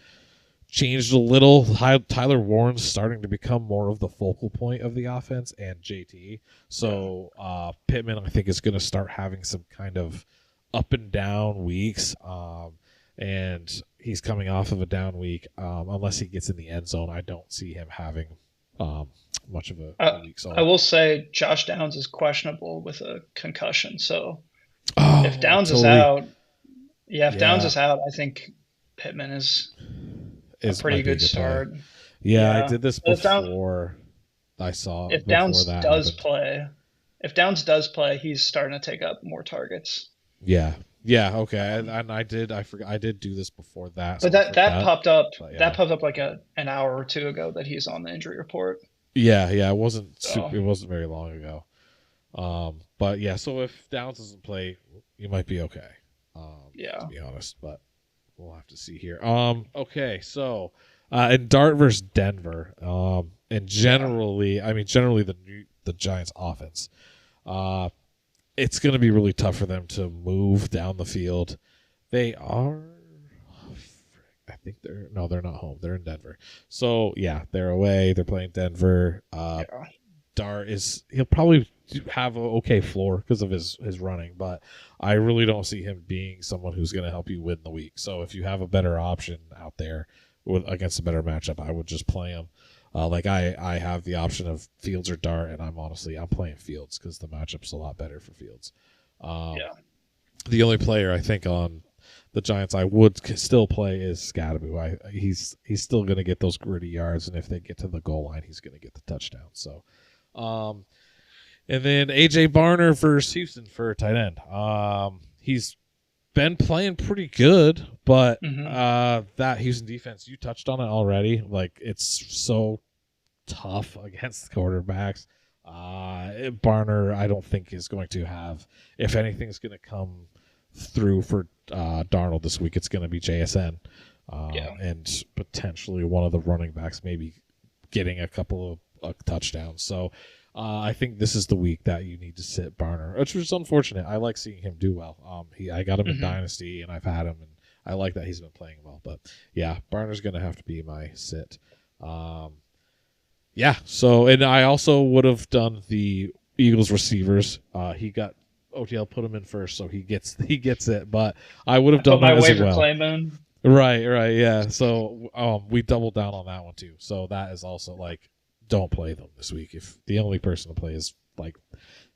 changed a little. Tyler Warren's starting to become more of the focal point of the offense, and JT. So Pittman, I think, is going to start having some kind of up and down weeks. And he's coming off of a down week. Unless he gets in the end zone, I don't see him having much of a week. So I will say Josh Downs is questionable with a concussion. So if Downs is out, Downs is out, I think Pittman is a pretty good start. Yeah, I did this before I saw. If Downs does play, he's starting to take up more targets. Yeah, okay, and I did do this before that. But that popped up. That popped up like an hour or two ago that he's on the injury report. Yeah, it wasn't very long ago. But yeah, so if Downs doesn't play, you might be okay. To be honest, but we'll have to see here. Okay, so in Dart versus Denver, and generally the Giants' offense, it's going to be really tough for them to move down the field. They are, I think they're not home. They're in Denver. So yeah, they're away. They're playing Denver. Dart he'll probably have an okay floor because of his running, but I really don't see him being someone who's going to help you win the week. So if you have a better option out there against a better matchup, I would just play him. Like I have the option of Fields or Dart, and I'm playing Fields because the matchup's a lot better for Fields. The only player I think on the Giants I would still play is Scadaboo. He's still going to get those gritty yards, and if they get to the goal line, he's going to get the touchdown. So, and then AJ Barner versus Houston for tight end. He's been playing pretty good, but that Houston defense, you touched on it already. Like, it's so tough against the quarterbacks. Barner, I don't think is going to have. If anything's going to come through for Darnold this week, it's going to be JSN, and potentially one of the running backs, maybe getting a couple of touchdowns. So I think this is the week that you need to sit Barner, which is unfortunate. I like seeing him do well. I got him in Dynasty, and I've had him, and I like that he's been playing well. But yeah, Barner's going to have to be my sit. So, and I also would have done the Eagles receivers. He got OTL put him in first, so he gets it. But I would have done that as well. Claim in. Right, yeah. So we doubled down on that one too. So that is also like, don't play them this week. If the only person to play is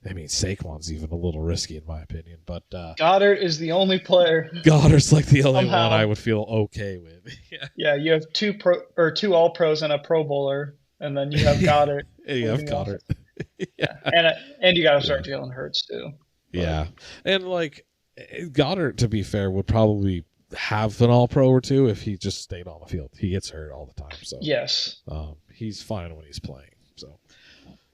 Saquon's even a little risky in my opinion. But Goddard is the only player. Goddard's like the only one I would feel okay with. Yeah, you have two All Pros and a Pro Bowler, and then you have Goddard. You have Goddard. And you got to start Jalen Hurts too. But. Yeah, and like Goddard, to be fair, would probably have an All Pro or two if he just stayed on the field. He gets hurt all the time, so yes, he's fine when he's playing. So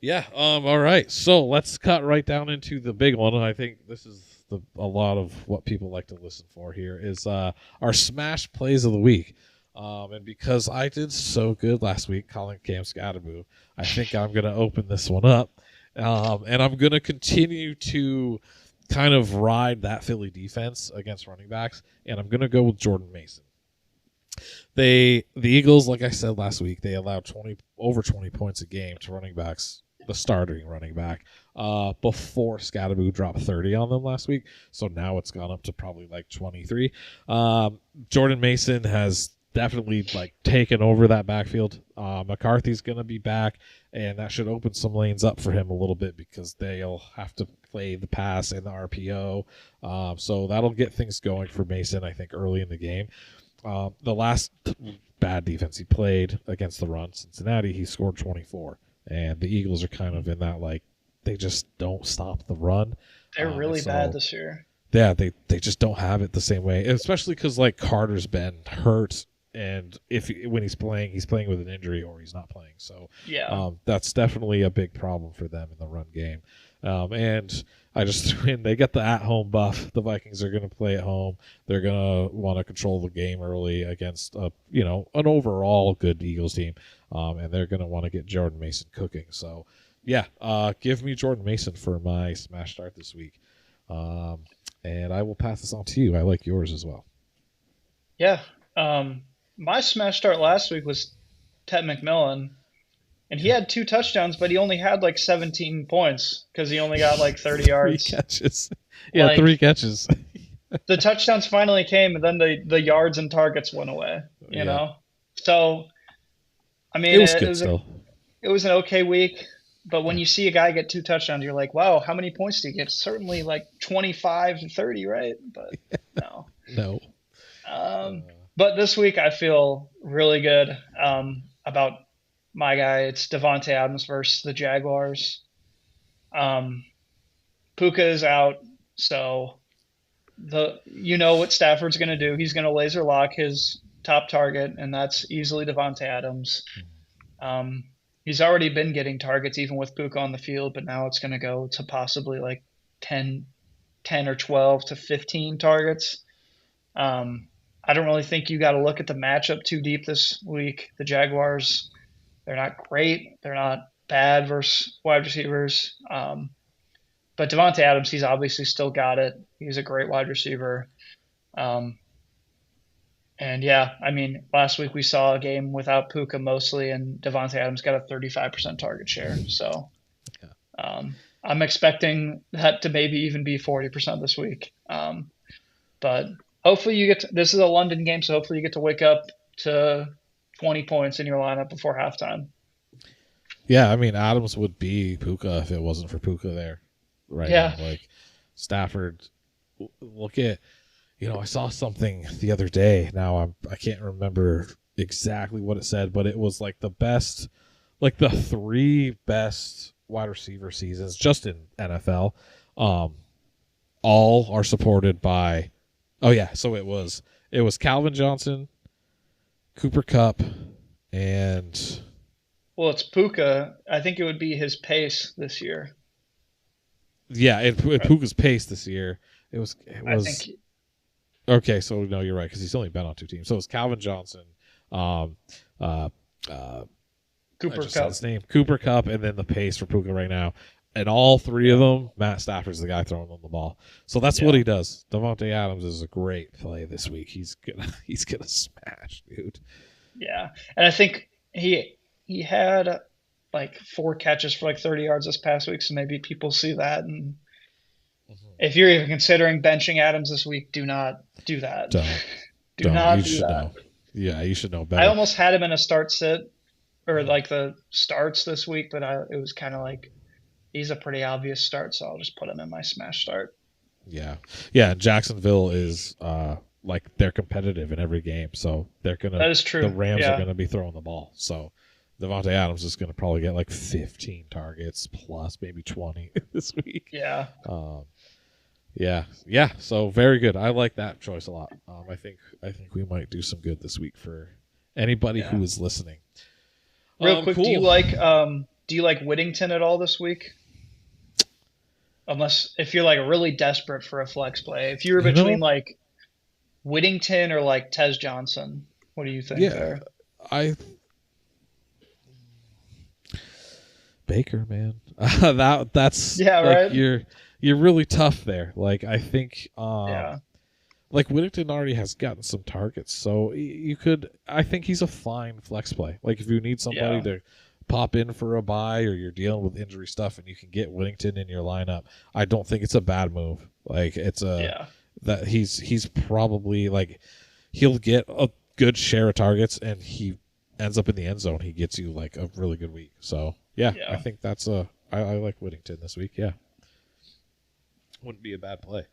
yeah, all right. So let's cut right down into the big one. I think this is a lot of what people like to listen for here is our smash plays of the week. And because I did so good last week calling Cam Scadaboo, I think I'm going to open this one up. And I'm going to continue to kind of ride that Philly defense against running backs, and I'm going to go with Jordan Mason. The Eagles, like I said last week, they allowed over 20 points a game to running backs, the starting running back, before Scadaboo dropped 30 on them last week. So now it's gone up to probably like 23. Jordan Mason has definitely taken over that backfield. McCarthy's going to be back, and that should open some lanes up for him a little bit because they'll have to play the pass and the RPO. So that'll get things going for Mason, I think, early in the game. The last bad defense he played against the run, Cincinnati, he scored 24. And the Eagles are kind of in that, they just don't stop the run. They're really bad this year. Yeah, they just don't have it the same way, especially because, Carter's been hurt and when he's playing with an injury or he's not playing. So Yeah. that's definitely a big problem for them in the run game. And I just when they get the at-home buff, the Vikings are going to play at home. They're going to want to control the game early against an overall good Eagles team, and they're going to want to get Jordan Mason cooking. So yeah, give me Jordan Mason for my smash start this week. And I will pass this on to you. I like yours as well. Yeah. My smash start last week was Ted McMillan, and he had 2 touchdowns, but he only had like 17 points because he only got like 30 yards. 3 catches. Yeah, 3 catches. The touchdowns finally came, and then the yards and targets went away. You know, so I mean, it was good still. It was an okay week. But when you see a guy get 2 touchdowns, you're like, wow, how many points do you get? Certainly like 25 to 30, right? But no. No. But this week I feel really good about my guy. It's Davante Adams versus the Jaguars. Puka is out, so what Stafford's going to do. He's going to laser lock his top target, and that's easily Davante Adams. He's already been getting targets even with Puka on the field, but now it's going to go to possibly like 10 or 12 to 15 targets. I don't really think you got to look at the matchup too deep this week. The Jaguars, they're not great. They're not bad versus wide receivers. But Davante Adams, he's obviously still got it. He's a great wide receiver. And yeah, I mean, last week we saw a game without Puka mostly, and Davante Adams got a 35% target share. So I'm expecting that to maybe even be 40% this week. But hopefully this is a London game, so hopefully you get to wake up to 20 points in your lineup before halftime. Yeah, I mean, Adams would be Puka if it wasn't for Puka there. Right. Yeah. Now. Like Stafford, look at, I saw something the other day. Now I can't remember exactly what it said, but it was like the 3 best wide receiver seasons just in NFL. All are supported by. Oh yeah, so it was Calvin Johnson, Cooper Kupp, and. Well, it's Puka. I think it would be his pace this year. Yeah, it Puka's pace this year. It was. Okay, so no, you're right because he's only been on 2 teams. So it's Calvin Johnson, Cooper Kupp. His name Cooper Kupp, and then the pace for Puka right now. And all 3 of them, Matt Stafford's the guy throwing them the ball. So that's what he does. Davante Adams is a great play this week. He's gonna smash, dude. Yeah, and I think he had like 4 catches for like 30 yards this past week, so maybe people see that. And if you're even considering benching Adams this week, do not do that. Don't. do not you do should that. know. Yeah, you should know better. I almost had him in a start sit or like the starts this week, but it was kind of like he's a pretty obvious start, so I'll just put him in my smash start. Yeah. Jacksonville is like they're competitive in every game, so they're gonna. That is true. The Rams are gonna be throwing the ball, so Davante Adams is gonna probably get like 15 targets plus maybe 20 this week. Yeah. Yeah. So very good. I like that choice a lot. I think we might do some good this week for anybody who is listening. Real quick, cool. Do you like Whittington at all this week? Unless if you're like really desperate for a flex play, if you were between like Whittington or like Tez Johnson, what do you think there? Baker, man. That's right. You're really tough there. Like I think like Whittington already has gotten some targets, so you could. I think he's a fine flex play. Like if you need somebody to pop in for a bye or you're dealing with injury stuff and you can get Whittington in your lineup, I don't think it's a bad move. Like it's that he's probably like he'll get a good share of targets and he ends up in the end zone. He gets you like a really good week. So I think that's I like Whittington this week. Yeah. Wouldn't be a bad play.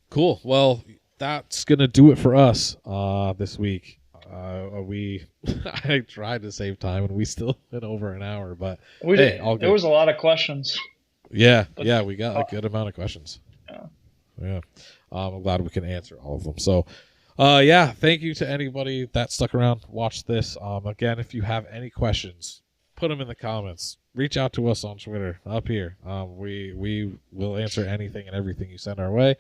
Cool. Well, that's gonna do it for us this week. I tried to save time and we still went over an hour, but we did. There was a lot of questions. Yeah, we got a good amount of questions. Yeah. I'm glad we can answer all of them. So Yeah, thank you to anybody that stuck around, watched this. Again, if you have any questions, put them in the comments. Reach out to us on Twitter up here. We will answer anything and everything you send our way.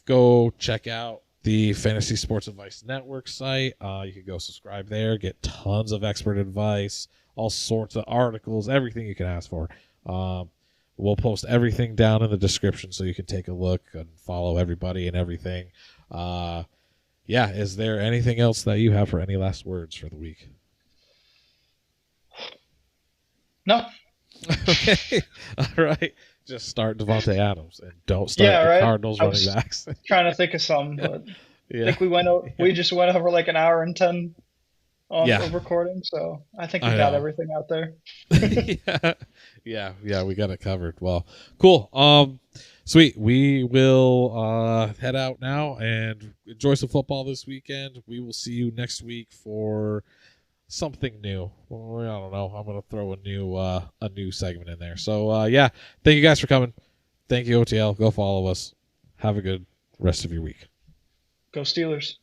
Go check out the Fantasy Sports Advice Network site. You can go subscribe there, get tons of expert advice, all sorts of articles, everything you can ask for. We'll post everything down in the description so you can take a look and follow everybody and everything. Yeah, is there anything else that you have for any last words for the week? No. Okay. All right. Just start Davante Adams and don't start Yeah, the right. Cardinals I running was backs. trying to think of something, but I Yeah. think we just went over like an hour and 10 on Yeah. of recording, so I think we I got know. everything out there. Yeah, we got it covered. Well, cool. Sweet. We will head out now and enjoy some football this weekend. We will see you next week for something new. Well, I don't know. I'm gonna throw a new segment in there. So yeah, thank you guys for coming. Thank you, OTL. Go follow us. Have a good rest of your week. Go Steelers.